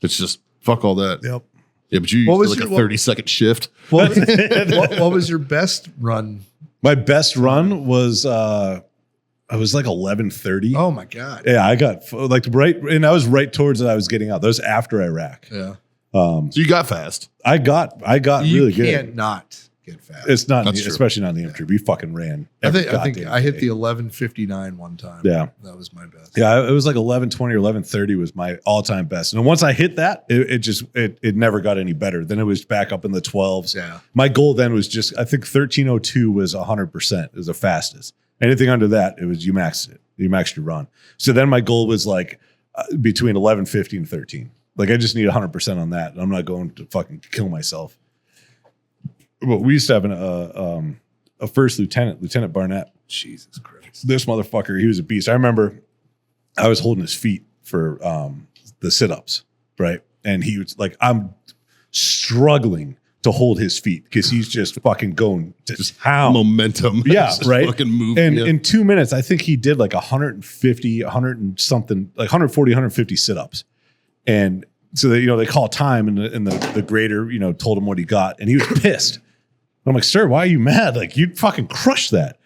Speaker 1: just fuck all that.
Speaker 4: Yep.
Speaker 1: Yeah, but you
Speaker 2: What
Speaker 1: used
Speaker 2: was
Speaker 1: to like
Speaker 2: your-
Speaker 1: a 30-second shift.
Speaker 2: What was your best run?
Speaker 4: My best run was, I was like 11:30.
Speaker 2: Oh my God.
Speaker 4: Yeah, I got like right, and I was right towards it. I was getting out. That was after Iraq.
Speaker 2: Yeah.
Speaker 1: So you got fast.
Speaker 4: I got
Speaker 2: You
Speaker 4: really
Speaker 2: can't
Speaker 4: good.
Speaker 2: not get fast.
Speaker 4: It's not,
Speaker 1: That's true.
Speaker 4: especially not in the infantry. We fucking ran.
Speaker 2: I
Speaker 4: every
Speaker 2: think
Speaker 4: goddamn
Speaker 2: I hit
Speaker 4: day.
Speaker 2: the 11:59 one time.
Speaker 4: Yeah.
Speaker 2: That was my best.
Speaker 4: Yeah, it was like 11:20 or 11:30 was my all-time best. And once I hit that, it never got any better. Then it was back up in the 12s.
Speaker 2: Yeah.
Speaker 4: My goal then was just, I think 13:02 was 100%. It was the fastest. Anything under that, it was you maxed it. You maxed your run. So then my goal was like between 11:50 and 13. Like I just need 100% on that. And I'm not going to fucking kill myself. But we used to have a first lieutenant, Lieutenant Barnett.
Speaker 2: Jesus Christ.
Speaker 4: This motherfucker, he was a beast. I remember I was holding his feet for the sit-ups, right? And he was like, I'm struggling to hold his feet because he's just fucking going to
Speaker 1: Just
Speaker 4: town.
Speaker 1: Momentum.
Speaker 4: Yeah,
Speaker 1: Just
Speaker 4: right.
Speaker 1: Fucking move.
Speaker 4: And
Speaker 1: yeah.
Speaker 4: in 2 minutes, I think he did like 150, 100 and something, like 140, 150 sit-ups. And so they call time and the grader, told him what he got and he was pissed. I'm like, sir, why are you mad? Like you fucking crushed that.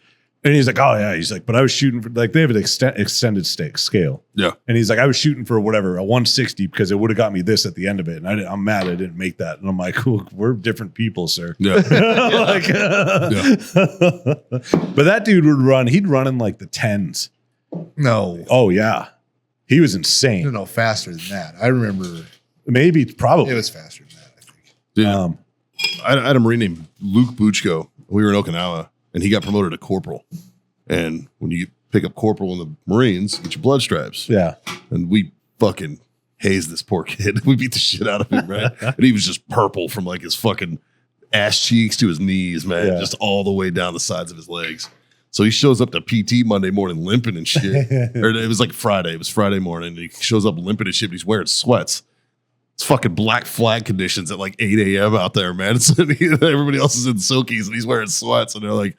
Speaker 4: And he's like, oh yeah. He's like, but I was shooting for like, they have an extended scale.
Speaker 1: Yeah.
Speaker 4: And he's like, I was shooting for whatever, a 160 because it would have got me this at the end of it. And I'm mad I didn't make that. And I'm like, look, we're different people, sir.
Speaker 1: Yeah.
Speaker 4: Like, but that dude would run. He'd run in like the 10s.
Speaker 2: No.
Speaker 4: Oh yeah. He was insane.
Speaker 2: No, faster than that. I remember
Speaker 4: Maybe, probably.
Speaker 2: it was faster than that, I think.
Speaker 1: Dude, I had a Marine named Luke Buchko. We were in Okinawa, and he got promoted to corporal. And when you pick up corporal in the Marines, you get your blood stripes.
Speaker 4: Yeah.
Speaker 1: And we fucking hazed this poor kid. We beat the shit out of him, right? And he was just purple from like his fucking ass cheeks to his knees, man,
Speaker 4: Yeah.
Speaker 1: just all the way down the sides of his legs. So he shows up to PT Monday morning limping and shit. Or it was like Friday. It was Friday morning. And he shows up limping and shit, but he's wearing sweats. It's fucking black flag conditions at like 8 a.m. out there, man. So everybody else is in silkies and he's wearing sweats. And they're like,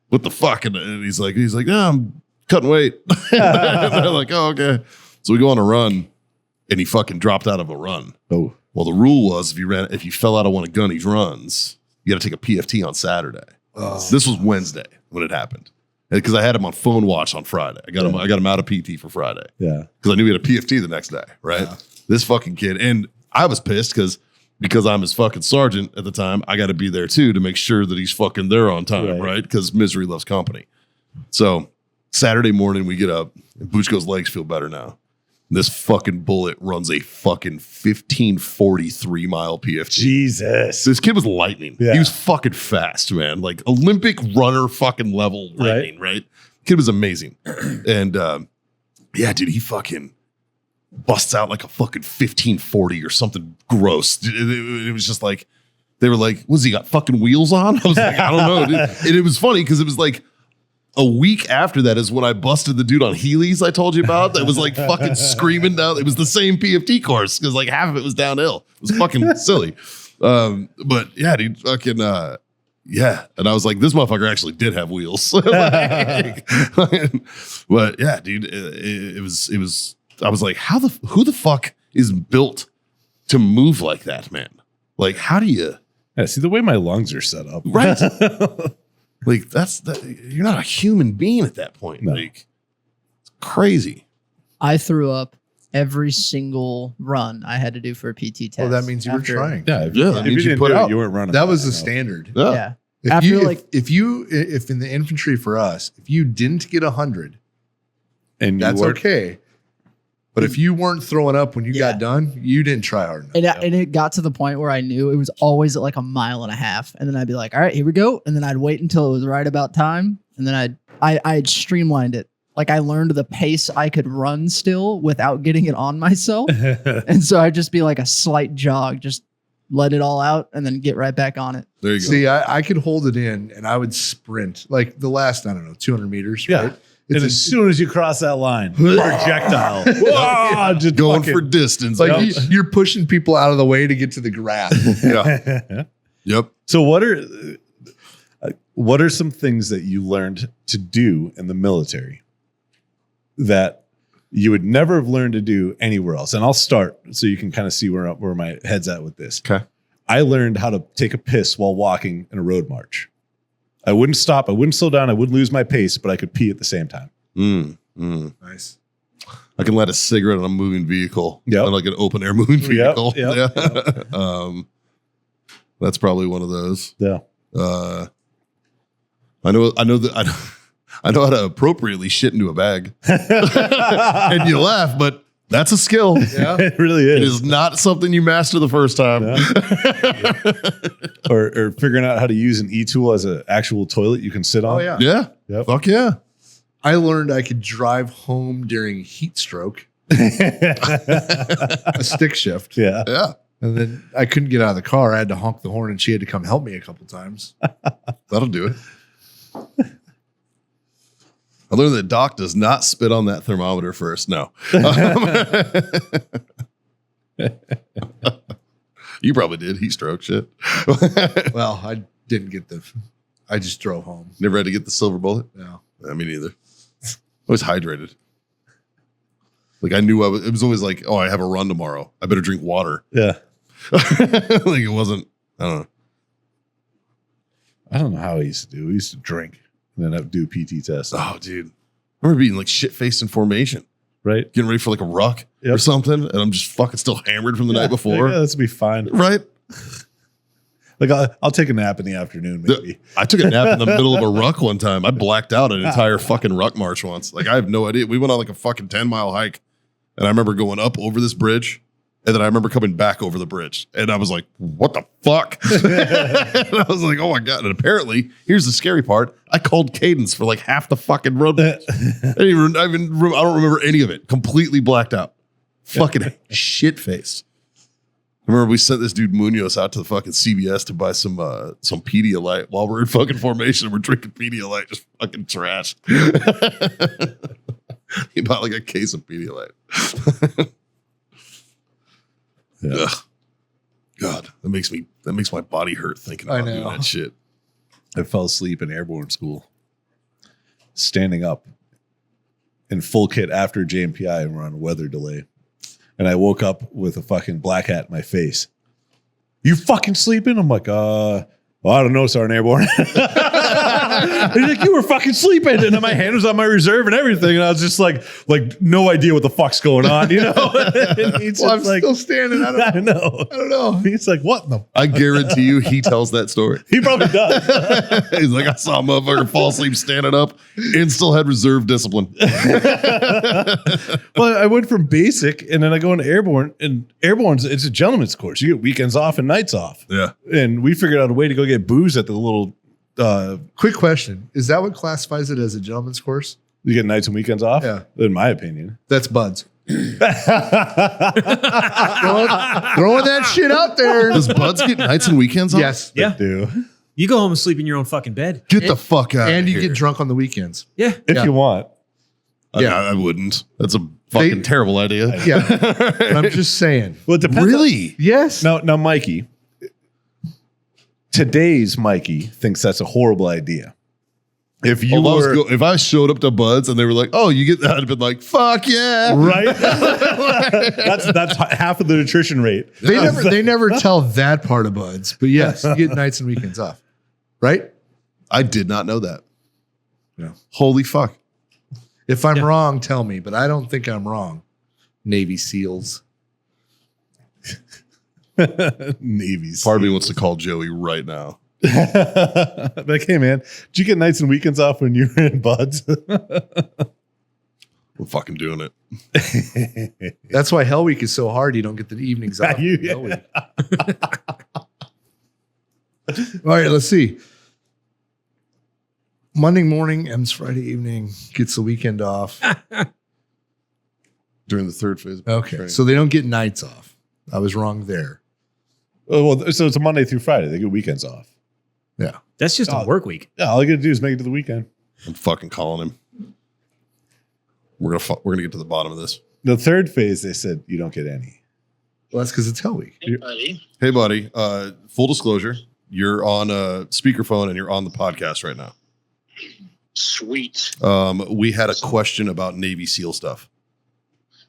Speaker 1: what the fuck? And he's like, yeah, I'm cutting weight. And they're like, oh, okay. So we go on a run and he fucking dropped out of a run.
Speaker 4: Oh.
Speaker 1: Well, the rule was if you fell out of one of Gunny's runs, you got to take a PFT on Saturday.
Speaker 2: Oh.
Speaker 1: This was Wednesday when it happened. Because I had him on phone watch on Friday. I got him out of PT for Friday.
Speaker 4: Yeah.
Speaker 1: Because I knew he had a PFT the next day, right?
Speaker 2: Yeah.
Speaker 1: This fucking kid. And I was pissed because I'm his fucking sergeant at the time. I got to be there too to make sure that he's fucking there on time, right? Because misery loves company. So Saturday morning we get up and Buchko's legs feel better now. This fucking bullet runs a fucking 1543 mile PFT.
Speaker 4: Jesus.
Speaker 1: This kid was lightning.
Speaker 4: Yeah.
Speaker 1: He was fucking fast, man. Like Olympic runner fucking level lightning, right? Kid was amazing. And yeah, dude, he fucking busts out like a fucking 1540 or something gross. It was just like, they were like, was he got fucking wheels on? I was like, I don't know. Dude. And it was funny because it was like a week after that is when I busted the dude on Heelys I told you about that was like fucking screaming down. It was the same PFT course because like half of it was downhill. It was fucking silly. But yeah, dude, fucking yeah. And I was like, this motherfucker actually did have wheels. But yeah, dude, it was I was like, who the fuck is built to move like that, man? Like, how do you
Speaker 4: See the way my lungs are set up.
Speaker 1: right? Like you're not a human being at that point.
Speaker 4: No.
Speaker 1: Like it's crazy.
Speaker 5: I threw up every single run I had to do for a PT test.
Speaker 2: Oh, that means you were
Speaker 5: after-
Speaker 2: trying.
Speaker 4: Yeah, if,
Speaker 1: Yeah, that
Speaker 4: if
Speaker 1: means
Speaker 4: you
Speaker 1: you
Speaker 4: didn't
Speaker 1: put
Speaker 4: do
Speaker 1: out.
Speaker 4: it, you weren't running.
Speaker 2: That was the
Speaker 4: fast enough.
Speaker 2: standard.
Speaker 1: Yeah.
Speaker 5: Yeah.
Speaker 2: If
Speaker 5: After,
Speaker 2: you,
Speaker 5: like-
Speaker 2: if in the infantry for us, if you didn't get 100,
Speaker 4: And you
Speaker 2: that's
Speaker 4: weren't-
Speaker 2: okay. But if you weren't throwing up when you
Speaker 5: Yeah.
Speaker 2: got done, you didn't try hard enough.
Speaker 5: And it got to the point where I knew it was always at like a mile and a half. And then I'd be like, all right, here we go. And then I'd wait until it was right about time. And then I'd streamlined it. Like I learned the pace I could run still without getting it on myself. And so I'd just be like a slight jog, just let it all out and then get right back on it.
Speaker 1: There you go.
Speaker 2: See, I could hold it in and I would sprint like the last, I don't know, 200 meters.
Speaker 4: Yeah.
Speaker 2: Right?
Speaker 4: And as soon as you cross that line, projectile. Whoa, just
Speaker 1: Going
Speaker 4: fucking-
Speaker 1: for distance.
Speaker 2: like
Speaker 1: Yep.
Speaker 2: you're pushing people out of the way to get to the grass.
Speaker 1: Yeah. Yep.
Speaker 4: So what are some things that you learned to do in the military that you would never have learned to do anywhere else? And I'll start so you can kind of see where my head's at with this.
Speaker 1: Okay.
Speaker 4: I learned how to take a piss while walking in a road march. I wouldn't stop. I wouldn't slow down. I wouldn't lose my pace, but I could pee at the same time.
Speaker 2: Nice.
Speaker 1: I can light a cigarette on a moving vehicle.
Speaker 4: Yep.
Speaker 1: On like an open air moving vehicle.
Speaker 4: yep,
Speaker 1: Yeah. That's probably one of those.
Speaker 4: Yeah.
Speaker 1: I know how to appropriately shit into a bag. And you laugh, but that's a skill.
Speaker 2: Yeah.
Speaker 4: It really
Speaker 1: It
Speaker 4: is.
Speaker 1: is not something you master the first time.
Speaker 4: Or figuring out how to use an e-tool as an actual toilet you can sit on.
Speaker 2: Oh, yeah.
Speaker 1: Yeah.
Speaker 4: Yep.
Speaker 1: Fuck yeah.
Speaker 2: I learned I could drive home during heat stroke, a stick shift.
Speaker 4: Yeah.
Speaker 1: Yeah.
Speaker 2: And then I couldn't get out of the car. I had to honk the horn and she had to come help me a couple times.
Speaker 1: That'll do it. I learned that Doc does not spit on that thermometer first. No. You probably did. Heat stroke shit.
Speaker 2: Well, I didn't get I just drove home.
Speaker 1: Never had to get the silver bullet.
Speaker 2: No.
Speaker 1: I mean, either. Always hydrated. Like I knew it was always like, oh, I have a run tomorrow. I better drink water.
Speaker 4: Yeah.
Speaker 1: Like it wasn't, I don't know.
Speaker 4: I don't know how he used to do. He used to drink and then have to do PT tests.
Speaker 1: Oh, dude. I remember being like shit faced in formation,
Speaker 4: Right?
Speaker 1: getting ready for like a ruck or
Speaker 4: Yep.
Speaker 1: something. And I'm just fucking still hammered from the night before.
Speaker 4: Yeah, this will be fine.
Speaker 1: Right.
Speaker 4: Like I'll take a nap in the afternoon, maybe.
Speaker 1: I took a nap in the middle of a ruck one time. I blacked out an entire fucking ruck march once. Like I have no idea. We went on like a fucking 10-mile hike. And I remember going up over this bridge. And then I remember coming back over the bridge. And I was like, what the fuck? And I was like, oh my God. And apparently, here's the scary part. I called cadence for like half the fucking road. I don't remember any of it. Completely blacked out. Fucking shit faced. I remember we sent this dude Munoz out to the fucking CVS to buy some Pedialyte while we're in fucking formation. We're drinking Pedialyte, just fucking trash. He bought like a case of Pedialyte.
Speaker 4: Yeah.
Speaker 1: Ugh. God, that makes my body hurt thinking
Speaker 2: I
Speaker 1: about doing
Speaker 2: know.
Speaker 1: that shit.
Speaker 4: I fell asleep in airborne school, standing up in full kit after JMPI and we're on a weather delay. And I woke up with a fucking black hat in my face. You fucking sleeping? I'm like, well, I don't know, Sergeant Airborne. He's like, you were fucking sleeping. And then my hand was on my reserve and everything. And I was just like no idea what the fuck's going on, you know? And he's
Speaker 2: Well, I'm
Speaker 4: just like,
Speaker 2: still standing. I
Speaker 4: I know.
Speaker 2: don't know.
Speaker 4: He's like, what in the?
Speaker 1: I guarantee you he tells that story.
Speaker 4: He probably does.
Speaker 1: He's like, I saw a motherfucker fall asleep standing up and still had reserve discipline.
Speaker 4: Well, I went from basic and then I go into airborne, and airborne's it's a gentleman's course. You get weekends off and nights off.
Speaker 1: Yeah.
Speaker 4: And we figured out a way to go get booze at the little
Speaker 2: Quick question. Is that what classifies it as a gentleman's course?
Speaker 4: you get nights and weekends off?
Speaker 2: Yeah.
Speaker 4: In my opinion.
Speaker 2: That's buds. Throwing that shit out there.
Speaker 1: Does Buds get nights and weekends off?
Speaker 2: Yes.
Speaker 3: Yeah.
Speaker 4: Do.
Speaker 3: You go home and sleep in your own fucking bed.
Speaker 1: Get the fuck out
Speaker 2: And
Speaker 1: of
Speaker 2: you
Speaker 1: here.
Speaker 2: get drunk on the weekends.
Speaker 3: Yeah.
Speaker 4: If
Speaker 2: Yeah.
Speaker 4: you want.
Speaker 1: Yeah, I wouldn't. That's a fucking
Speaker 2: They-
Speaker 1: terrible idea.
Speaker 2: Yeah. I'm just saying.
Speaker 4: Well, it depends.
Speaker 1: Really?
Speaker 2: Yes.
Speaker 4: Now, Mikey, today's Mikey thinks that's a horrible idea. If you were
Speaker 1: if I showed up to Buds and they were like, "Oh, you get that," I'd have been like, "Fuck yeah!"
Speaker 4: right, that's half of the nutrition rate.
Speaker 2: They never tell that part of buds. But yes, you get nights and weekends off. Right?
Speaker 1: I did not know that.
Speaker 2: Yeah.
Speaker 1: Holy fuck!
Speaker 2: If I'm wrong, tell me, but I don't think I'm wrong. Navy SEALs.
Speaker 4: Navy
Speaker 1: Part of me wants to call Joey right now.
Speaker 4: Like, hey man, did you get nights and weekends off when you were in buds?
Speaker 1: We're fucking doing it.
Speaker 2: That's why Hell Week is so hard. You don't get the evenings off.
Speaker 4: You-
Speaker 2: Hell Week. All right, let's see. Monday morning ends Friday evening, gets the weekend off.
Speaker 1: During the third phase. of
Speaker 2: Okay,
Speaker 1: training.
Speaker 2: so they don't get nights off. I was wrong there.
Speaker 4: Oh, well, so it's a Monday through Friday. They get weekends off.
Speaker 2: Yeah.
Speaker 3: That's just a work week.
Speaker 4: Yeah, all I got to do is make it to the weekend.
Speaker 1: I'm fucking calling him. We're gonna get to the bottom of this.
Speaker 4: The third phase, they said you don't get any.
Speaker 2: Well, that's because it's Hell Week.
Speaker 6: Hey, buddy.
Speaker 1: Hey, buddy. Full disclosure, you're on a speakerphone and you're on the podcast right now.
Speaker 6: Sweet.
Speaker 1: We had a question about Navy SEAL stuff.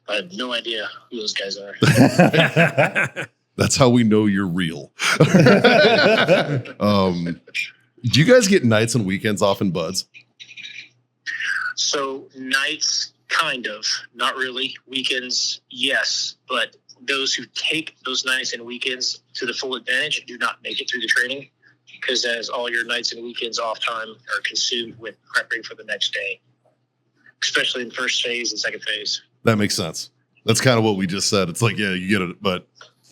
Speaker 6: I have no idea who those guys are.
Speaker 1: That's how we know you're real. Do you guys get nights and weekends off in buds?
Speaker 6: So nights, kind of, not really. Weekends, yes. But those who take those nights and weekends to the full advantage do not make it through the training, because as all your nights and weekends off time are consumed with prepping for the next day, especially in first phase and second phase.
Speaker 1: That makes sense. That's kind of what we just said. It's like, yeah, you get it, but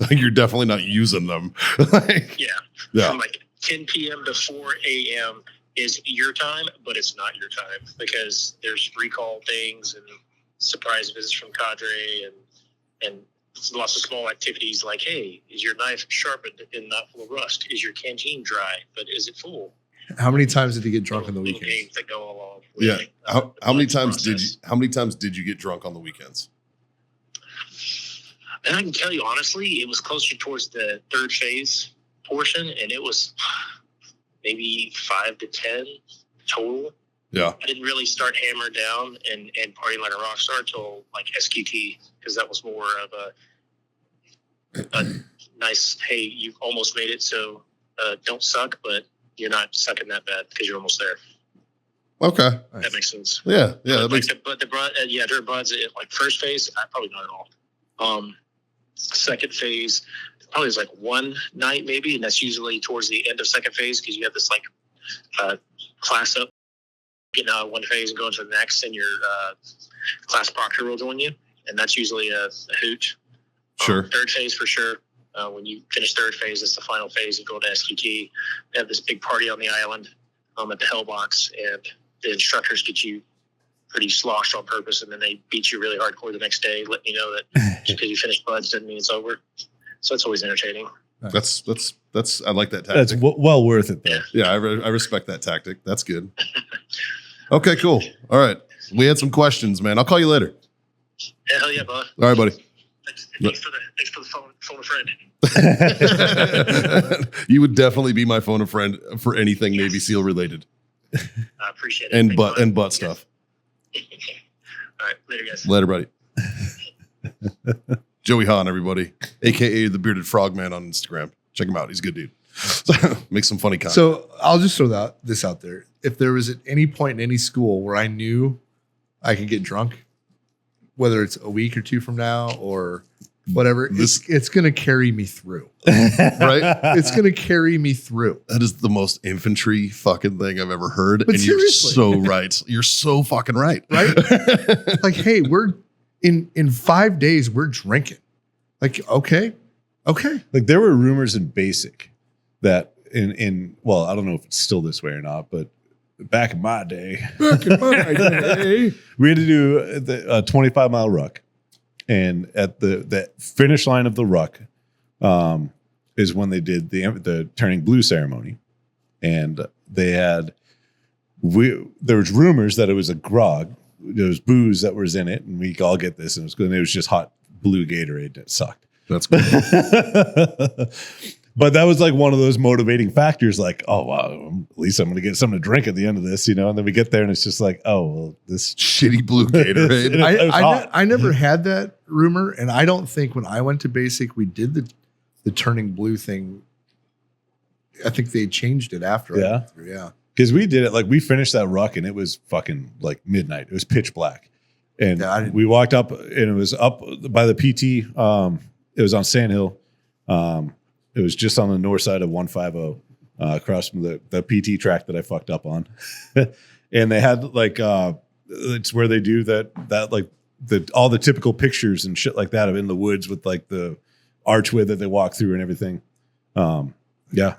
Speaker 1: you're definitely not using them. Like,
Speaker 6: Yeah.
Speaker 1: yeah.
Speaker 6: From like 10 p.m. to 4 a.m. is your time, but it's not your time because there's recall things and surprise visits from cadre and lots of small activities like, hey, is your knife sharpened and not full of rust? Is your canteen dry, but is it full?
Speaker 2: How many times did you get drunk on the
Speaker 6: Little
Speaker 2: weekends?
Speaker 6: games that go along with
Speaker 1: Yeah. How
Speaker 6: the
Speaker 1: many
Speaker 6: process.
Speaker 1: times did you get drunk on the weekends?
Speaker 6: And I can tell you honestly, it was closer towards the third phase portion, and it was maybe 5 to 10 total.
Speaker 1: Yeah.
Speaker 6: I didn't really start hammered down and partying like a rock star until like SQT, because that was more of a nice, hey, you almost made it, so don't suck, but you're not sucking that bad because you're almost there.
Speaker 1: Okay.
Speaker 6: That makes sense.
Speaker 1: Yeah. Yeah. That
Speaker 6: Like
Speaker 1: makes
Speaker 6: during buds, like first phase, probably not at all. Second phase probably is like one night maybe, and that's usually towards the end of second phase because you have this like class up, getting out of one phase and going to the next, and your class proctor will join you, and that's usually a hoot.
Speaker 1: Sure.
Speaker 6: Third phase for sure. When you finish third phase, it's the final phase of going to SQT. They have this big party on the island at the Hell Box, and the instructors get you pretty sloshed on purpose, and then they beat you really hardcore the next day, letting you know that just because you finished buds doesn't mean it's over. So it's always entertaining.
Speaker 1: that's I like that tactic.
Speaker 4: That's well worth it, though.
Speaker 1: Yeah, I respect that tactic. That's good. Okay, cool. All right. We had some questions, man. I'll call you later.
Speaker 6: Yeah, hell yeah, bud.
Speaker 1: All right, buddy.
Speaker 6: Thanks for the phone a friend.
Speaker 1: You would definitely be my phone a friend for anything Navy SEAL related
Speaker 6: I appreciate it.
Speaker 1: and
Speaker 6: Thanks,
Speaker 1: butt
Speaker 6: bud.
Speaker 1: and butt stuff.
Speaker 6: All right, later, guys.
Speaker 1: Later, buddy. Joey Hahn, everybody, aka the Bearded Frogman on Instagram. Check him out. He's a good dude. Make some funny content.
Speaker 2: So I'll just throw this out there. If there was at any point in any school where I knew I could get drunk, whether it's a week or two from now or whatever, it's going to carry me through.
Speaker 1: Right?
Speaker 2: It's going to carry me through.
Speaker 1: That is the most infantry fucking thing I've ever heard.
Speaker 2: But
Speaker 1: and
Speaker 2: seriously.
Speaker 1: you're so right. You're so fucking right.
Speaker 2: Right? Like, hey, we're in 5 days, we're drinking. Like, okay.
Speaker 4: Like there were rumors in basic that well, I don't know if it's still this way or not, but back in my day, we had to do a 25-mile ruck. And at the finish line of the ruck is when they did the turning blue ceremony. And they had, there was rumors that it was a grog. There was booze that was in it, and we could all get this, and it was good. And it was just hot blue Gatorade that sucked.
Speaker 1: That's cool.
Speaker 4: But that was like one of those motivating factors, like, oh wow, at least I'm going to get something to drink at the end of this, And then we get there, and it's just like, oh well, this
Speaker 1: Shitty blue Gatorade.
Speaker 4: It was hot.
Speaker 2: I never had that rumor, and I don't think when I went to basic we did the turning blue thing. I think they changed it after. I
Speaker 4: Yeah?
Speaker 2: went through, yeah.
Speaker 4: Because we did it, like we finished that ruck, and it was fucking like midnight. It was pitch black, And
Speaker 2: Yeah, I didn't-
Speaker 4: we walked up, and it was up by the PT. It was on Sand Hill. It was just on the north side of 150, across from the PT track that I fucked up on. And they had like it's where they do that like all the typical pictures and shit like that of in the woods with like the archway that they walk through and everything. Yeah.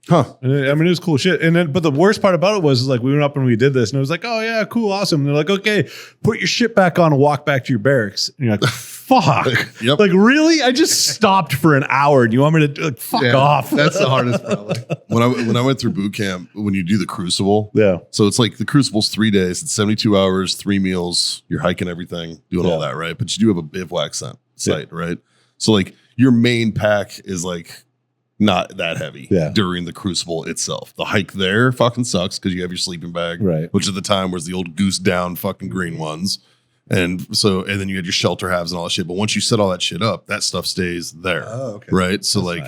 Speaker 1: Huh.
Speaker 4: I mean, it was cool shit. And then, but the worst part about it was like we went up and we did this, and it was like, oh yeah, cool, awesome. And they're like, okay, put your shit back on and walk back to your barracks. And you're like, fuck.
Speaker 1: Yep.
Speaker 4: Like, really? I just stopped for an hour, and you want me to like, fuck
Speaker 2: Yeah,
Speaker 4: off?
Speaker 2: That's the hardest probably.
Speaker 1: When I went through boot camp, when you do the Crucible,
Speaker 4: Yeah.
Speaker 1: so it's like the Crucible's 3 days, it's 72 hours, 3 meals, you're hiking everything, doing all
Speaker 4: Yeah.
Speaker 1: that, right? But you do have a bivouac site, right? So like your main pack is like not that heavy during the Crucible itself. The hike there fucking sucks because you have your sleeping bag,
Speaker 4: Right.
Speaker 1: which at the time was the old goose down fucking green ones. And then you had your shelter halves and all that shit. But once you set all that shit up, that stuff stays there.
Speaker 2: Oh, okay.
Speaker 1: Right. So
Speaker 4: That's
Speaker 1: like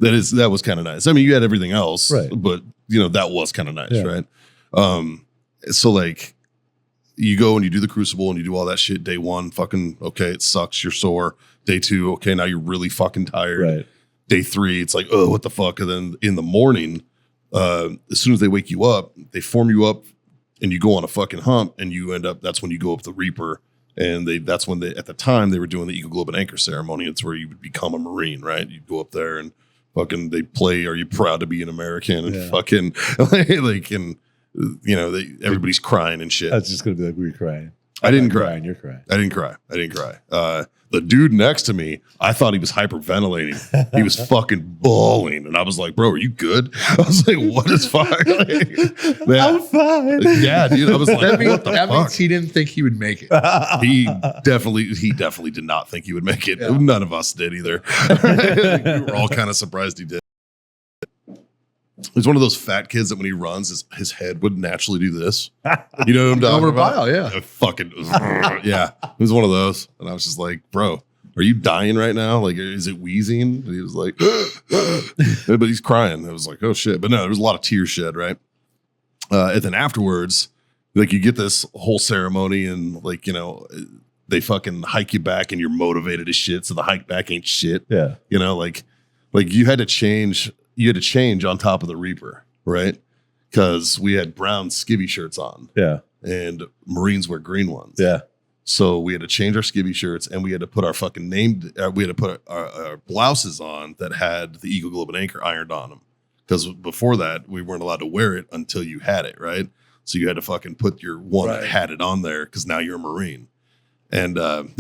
Speaker 4: nice.
Speaker 1: that was kind of nice. I mean, you had everything else,
Speaker 4: Right.
Speaker 1: but you know, that was kind of nice,
Speaker 4: Yeah.
Speaker 1: right? So like you go and you do the Crucible and you do all that shit. Day 1, fucking okay, it sucks, you're sore. Day 2, okay, now you're really fucking tired.
Speaker 4: Right.
Speaker 1: Day 3, it's like, oh, what the fuck? And then in the morning, as soon as they wake you up, they form you up and you go on a fucking hump and you end up, that's when you go up the Reaper. And that's when at the time they were doing the Eagle Globe and Anchor ceremony. It's where you would become a Marine, right? You'd go up there and fucking, they play, are you proud to be an American? And fucking like, and you know, everybody's crying and shit.
Speaker 4: That's just going to be like, we're crying.
Speaker 1: I didn't
Speaker 4: I'm
Speaker 1: cry.
Speaker 4: crying, you're crying.
Speaker 1: I didn't cry. The dude next to me, I thought he was hyperventilating. He was fucking bawling. And I was like, bro, are you good? I was like, what is fine?
Speaker 4: I'm fine.
Speaker 1: Yeah, dude. I was like,
Speaker 2: That,
Speaker 1: what the
Speaker 2: that
Speaker 1: fuck?
Speaker 2: means he didn't think he would make it.
Speaker 1: He definitely did not think he would make it.
Speaker 2: Yeah.
Speaker 1: None of us did either. We were all kind of surprised he did. He's one of those fat kids that when he runs, his head would naturally do this. You know what I'm talking
Speaker 2: Over a
Speaker 1: about?
Speaker 2: pile, yeah.
Speaker 1: Fucking, yeah. It was one of those. And I was just like, bro, are you dying right now? Like, is it wheezing? And he was like, but he's crying. I was like, oh shit. But no, there was a lot of tears shed, right? And then afterwards, like you get this whole ceremony and like, you know, they fucking hike you back and you're motivated as shit. So the hike back ain't shit.
Speaker 4: Yeah.
Speaker 1: You know, like you had to change on top of the Reaper, right? Because we had brown skivvy shirts on.
Speaker 4: Yeah.
Speaker 1: And Marines wear green ones.
Speaker 4: Yeah.
Speaker 1: So we had to change our skivvy shirts and we had to put our fucking name, we had to put our blouses on that had the Eagle Globe and Anchor ironed on them. Because before that, we weren't allowed to wear it until you had it, right? So you had to fucking put your one that had it on there because now you're a Marine. And then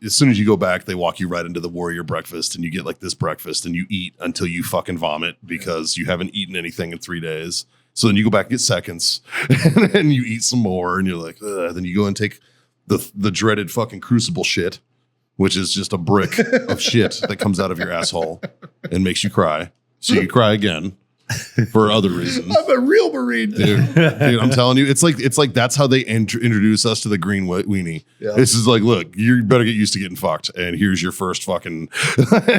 Speaker 1: as soon as you go back, they walk you right into the warrior breakfast and you get like this breakfast and you eat until you fucking vomit because you haven't eaten anything in 3 days. So then you go back and get seconds and then you eat some more and you're like, ugh. Then you go and take the dreaded fucking Crucible shit, which is just a brick of shit that comes out of your asshole and makes you cry. So you cry again for other reasons.
Speaker 2: I'm a real Marine.
Speaker 1: Dude, I'm telling you, it's like that's how they introduce us to the green weenie.
Speaker 2: Yeah.
Speaker 1: This is like, look, you better get used to getting fucked, and here's your first fucking.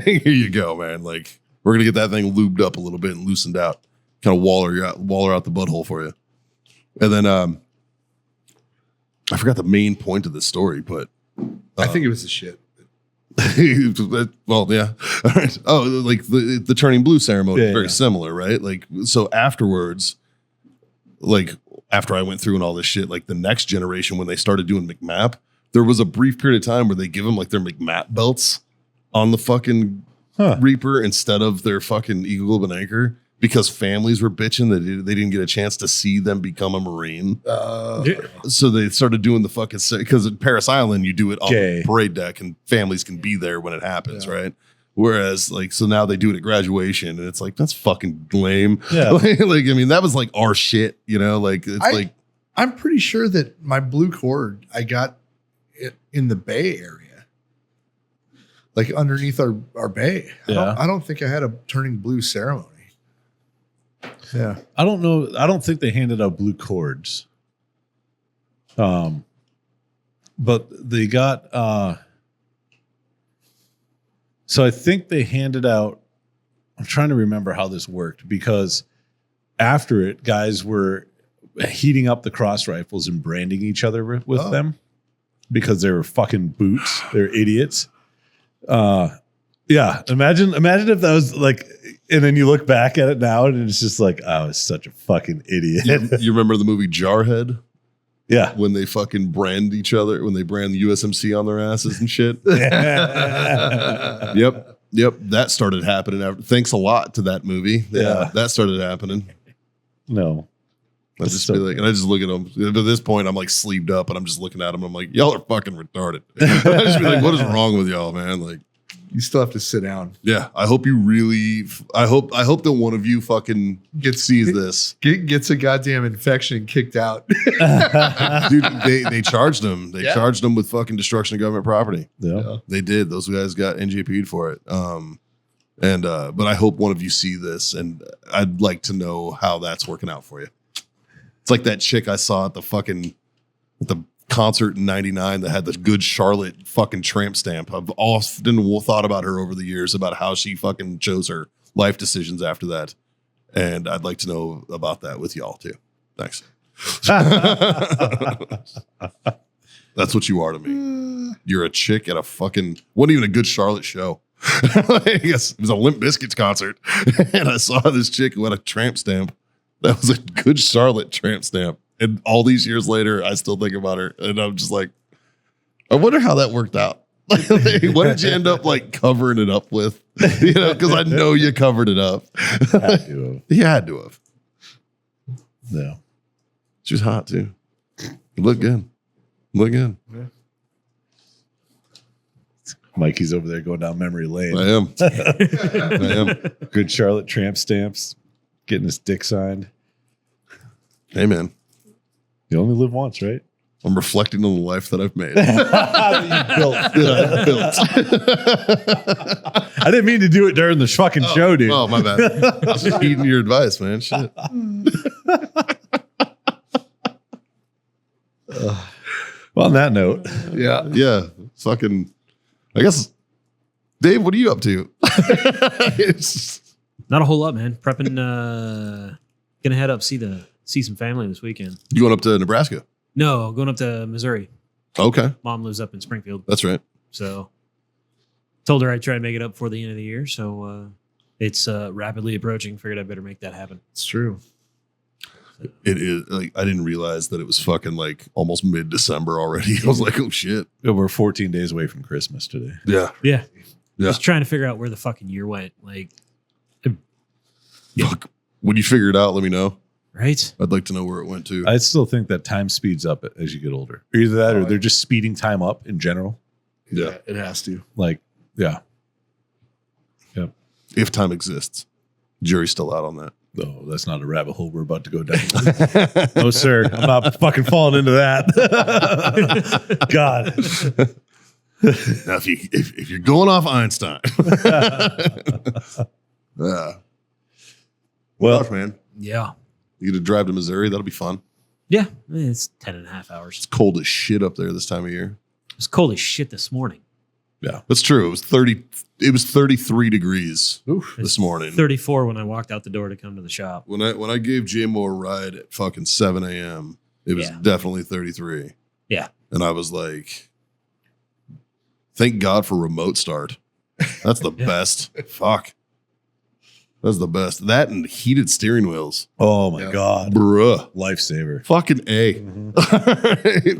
Speaker 1: Here you go, man. Like we're gonna get that thing lubed up a little bit and loosened out, kind of waller out the butthole for you, and then I forgot the main point of this story, but
Speaker 2: I think it was the shit.
Speaker 1: well, yeah. All right. Oh, like the turning blue ceremony is very
Speaker 4: Yeah.
Speaker 1: similar, right? Like, so afterwards, like after I went through and all this shit, like the next generation, when they started doing McMap, there was a brief period of time where they give them like their McMap belts on the fucking Reaper instead of their fucking Eagle Globe and Anchor because families were bitching that they didn't get a chance to see them become a Marine. So they started doing the fucking, because at Paris Island, you do it on the parade deck and families can be there when it happens, right? Whereas, like, so now they do it at graduation and it's like, that's fucking lame.
Speaker 4: Yeah.
Speaker 1: like, I mean, that was like our shit, you know? Like, it's
Speaker 2: I'm pretty sure that my blue cord, I got it in the Bay Area, like underneath our bay.
Speaker 4: Yeah.
Speaker 2: I don't think I had a turning blue ceremony. Yeah.
Speaker 4: I don't know. I don't think they handed out blue cords. But they got, so I think they handed out, I'm trying to remember how this worked because after it, guys were heating up the cross rifles and branding each other with them. because they were fucking boots. They're idiots. Yeah. Imagine if that was like, and then you look back at it now and it's just like, I was such a fucking idiot.
Speaker 1: You remember the movie Jarhead?
Speaker 4: Yeah.
Speaker 1: When they fucking brand each other, when they brand the USMC on their asses and shit. Yep. That started happening. Thanks a lot to that movie.
Speaker 4: Yeah.
Speaker 1: That started happening.
Speaker 4: No.
Speaker 1: I just be like, and I just look at them. At this point, I'm like sleeved up, and I'm just looking at them. I'm like, y'all are fucking retarded. I just be like, what is wrong with y'all, man? Like,
Speaker 2: You still have to sit down.
Speaker 1: yeah. I hope you really. I hope that one of you fucking sees this,
Speaker 2: Gets a goddamn infection and kicked out.
Speaker 1: dude. They charged him. They
Speaker 2: Yeah.
Speaker 1: charged him with fucking destruction of government property.
Speaker 4: Yeah.
Speaker 1: They did. Those guys got NJP'd for it. But I hope one of you see this, and I'd like to know how that's working out for you. It's like that chick I saw at the concert in '99 that had the Good Charlotte fucking tramp stamp. I've often thought about her over the years about how she fucking chose her life decisions after that, and I'd like to know about that with y'all too. Thanks. That's what you are to me. You're a chick at a fucking wasn't even a Good Charlotte show. I guess it was a Limp Bizkit concert, and I saw this chick who had a tramp stamp. That was a Good Charlotte tramp stamp, and all these years later, I still think about her, and I'm just like, I wonder how that worked out. Like, what did you end up like covering it up with? You know, because I know you covered it up. You had to have.
Speaker 4: No.
Speaker 1: She was hot too. Look good. Look good.
Speaker 4: Mikey's over there going down memory lane.
Speaker 1: I am. I am.
Speaker 4: Good Charlotte tramp stamps, getting his dick signed.
Speaker 1: Hey man,
Speaker 4: You only live once, right?
Speaker 1: I'm reflecting on the life that I've made.
Speaker 4: I didn't mean to do it during the fucking show, dude.
Speaker 1: Oh, my bad. I was just heeding your advice, man. Shit.
Speaker 4: Well, on that note,
Speaker 2: Yeah.
Speaker 1: Yeah. Fucking, I guess, Dave, what are you up to? It's-
Speaker 3: Not a whole lot, man. Prepping. Gonna head up see some family this weekend.
Speaker 1: you going up to Nebraska?
Speaker 3: No, going up to Missouri.
Speaker 1: Okay.
Speaker 3: Mom lives up in Springfield,
Speaker 1: That's right.
Speaker 3: so told her I'd try and make it up before the end of the year. So it's rapidly approaching. Figured I better make that happen.
Speaker 2: It's true.
Speaker 1: It is like, I didn't realize that it was fucking like almost mid-December already. I was like, oh shit.
Speaker 4: we're 14 days away from Christmas today.
Speaker 1: Yeah.
Speaker 3: Yeah,
Speaker 1: Yeah.
Speaker 3: just trying to figure out where the fucking year went. Like,
Speaker 1: Fuck. When you figure it out, let me know.
Speaker 3: right?
Speaker 1: I'd like to know where it went to.
Speaker 4: I still think that time speeds up as you get older. Either that or they're just speeding time up in general.
Speaker 1: Yeah.
Speaker 2: It has to.
Speaker 4: Like, yeah.
Speaker 1: If time exists. Jury's still out on that.
Speaker 4: Oh, that's not a rabbit hole we're about to go down. No, sir. I'm not fucking falling into that. God.
Speaker 1: Now, if you're going off Einstein. Yeah.
Speaker 4: Well,
Speaker 1: Gosh, man.
Speaker 3: Yeah,
Speaker 1: You get to drive to Missouri. That'll be fun.
Speaker 3: yeah. It's 10.5 hours.
Speaker 1: It's cold as shit up there this time of year.
Speaker 3: It was cold as shit this morning.
Speaker 4: yeah.
Speaker 1: That's true. It was 33 degrees this morning.
Speaker 3: 34 when I walked out the door to come to the shop.
Speaker 1: When I gave JMO a ride at fucking 7 a.m., it was
Speaker 3: Yeah.
Speaker 1: definitely 33.
Speaker 3: Yeah.
Speaker 1: And I was like, thank God for remote start. That's the
Speaker 3: Yeah.
Speaker 1: best. Fuck. That's the best. That and heated steering wheels.
Speaker 4: Oh, my
Speaker 2: Yeah.
Speaker 4: God.
Speaker 1: Bruh.
Speaker 4: Lifesaver.
Speaker 1: Fucking A.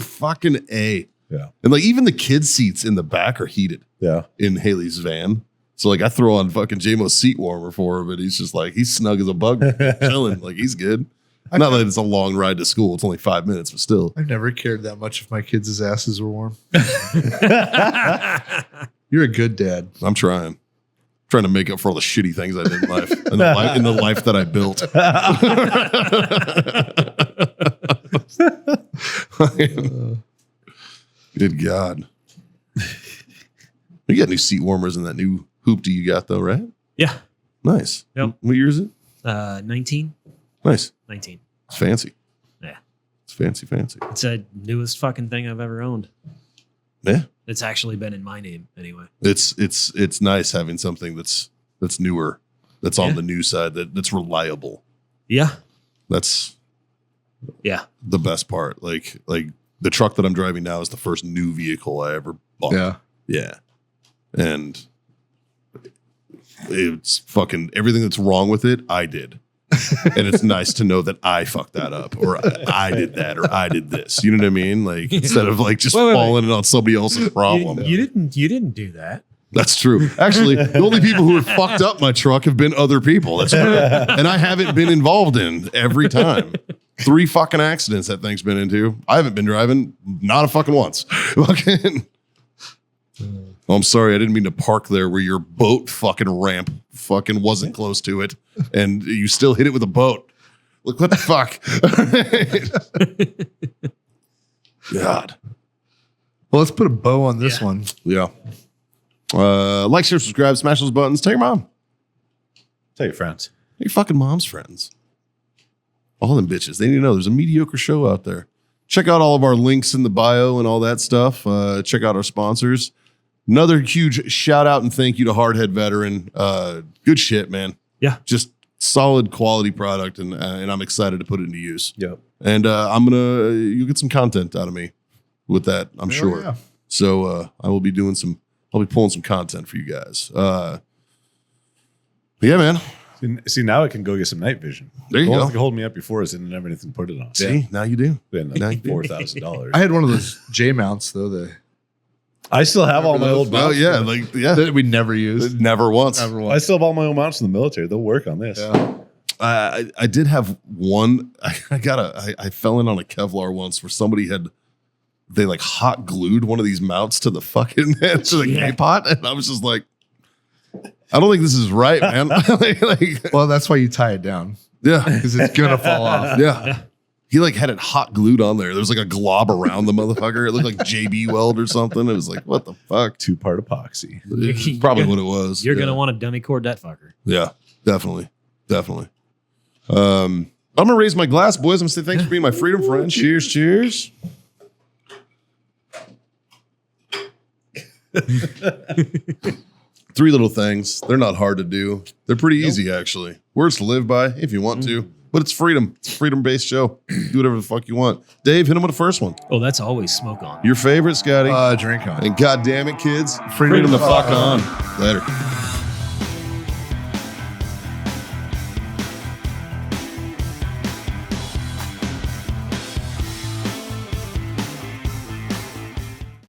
Speaker 1: Fucking A.
Speaker 4: Yeah.
Speaker 1: And like even the kids' seats in the back are heated
Speaker 4: Yeah.
Speaker 1: in Haley's van. So like I throw on fucking JMO's seat warmer for him, and he's just like, he's snug as a bug, chilling. Like he's good. Not that it's a long ride to school. It's only 5 minutes, but still.
Speaker 2: I've never cared that much if my kids' asses were warm. You're a good dad.
Speaker 1: I'm trying. Trying to make up for all the shitty things I did in life. In the life that I built. Good God. You got new seat warmers in that new hoopty you got though, right?
Speaker 3: Yeah.
Speaker 1: Nice.
Speaker 3: Yep.
Speaker 1: What year is it?
Speaker 3: 19.
Speaker 1: Nice.
Speaker 3: 19.
Speaker 1: It's fancy.
Speaker 3: Yeah.
Speaker 1: It's fancy.
Speaker 3: It's the newest fucking thing I've ever owned.
Speaker 1: Yeah.
Speaker 3: It's actually been in my name anyway.
Speaker 1: It's nice having something that's newer, that's on
Speaker 3: Yeah.
Speaker 1: the new side, that's reliable.
Speaker 3: Yeah.
Speaker 1: That's
Speaker 3: Yeah.
Speaker 1: the best part. Like the truck that I'm driving now is the first new vehicle I ever bought.
Speaker 2: Yeah.
Speaker 1: Yeah. And it's fucking everything that's wrong with it, I did. And it's nice to know that I fucked that up, or I did that, or I did this. You know what I mean? Like instead of like just
Speaker 3: Wait.
Speaker 1: falling on somebody else's problem.
Speaker 3: You didn't do that.
Speaker 1: That's true. Actually, the only people who have fucked up my truck have been other people. That's true. And I haven't been involved in every time. 3 fucking accidents that thing's been into. I haven't been driving, not a fucking once. Fucking. Oh, I'm sorry, I didn't mean to park there where your boat fucking ramp fucking wasn't close to it, and you still hit it with a boat. Look, what the fuck? God.
Speaker 2: Well, let's put a bow on this one.
Speaker 1: Yeah. Like, share, subscribe, smash those buttons. Tell your mom.
Speaker 4: Tell your friends.
Speaker 1: Tell your fucking mom's friends. All them bitches. They need to know there's a mediocre show out there. Check out all of our links in the bio and all that stuff. Check out our sponsors. Another huge shout out and thank you to Hardhead Veteran. Good shit, man.
Speaker 3: Yeah.
Speaker 1: Just solid quality product, and I'm excited to put it into use.
Speaker 4: Yep.
Speaker 1: And you'll get some content out of me with that, I'm sure.
Speaker 2: Yeah.
Speaker 1: So I'll be pulling some content for you guys. But yeah, man.
Speaker 4: See, now I can go get some night vision.
Speaker 1: There you
Speaker 4: The
Speaker 1: go.
Speaker 4: ones that hold me up before is I didn't have anything to put it on.
Speaker 1: See, now you do.
Speaker 4: Then
Speaker 1: Now you do.
Speaker 4: $4,000.
Speaker 2: I had one of those J mounts though
Speaker 4: I still have all my old
Speaker 1: Oh
Speaker 4: mounts.
Speaker 1: yeah,
Speaker 2: that we never used.
Speaker 1: never once.
Speaker 2: Never
Speaker 4: I
Speaker 2: once.
Speaker 4: still have all my own mounts in the military. They'll work on this.
Speaker 2: Yeah.
Speaker 1: I did have one. I fell in on a Kevlar once where they like hot glued one of these mounts to the fucking to the
Speaker 3: Yeah.
Speaker 1: K pot, and I was just like, I don't think this is right, man. like,
Speaker 2: Well, that's why you tie it down
Speaker 1: yeah,
Speaker 2: because it's gonna fall off.
Speaker 1: yeah. He like had it hot glued on there. There was like a glob around the motherfucker. It looked like JB Weld or something. It was like, what the fuck?
Speaker 4: 2-part epoxy.
Speaker 1: It's probably what it was.
Speaker 3: You're
Speaker 1: Yeah.
Speaker 3: gonna want a dummy core debt fucker.
Speaker 1: Yeah, definitely. I'm gonna raise my glass, boys. I'm gonna say thanks for being my freedom friend. Cheers, cheers. Three little things. They're not hard to do. They're pretty easy, actually. Words to live by if you want to. But it's freedom. It's a freedom-based show. Do whatever the fuck you want. Dave, hit him with the first one.
Speaker 3: Oh, that's always smoke on.
Speaker 1: Your favorite, Scotty.
Speaker 2: Drink on.
Speaker 1: And goddamn it, kids.
Speaker 2: Freedom
Speaker 1: Freedom the
Speaker 2: the
Speaker 1: fuck
Speaker 2: fuck
Speaker 1: on. Later.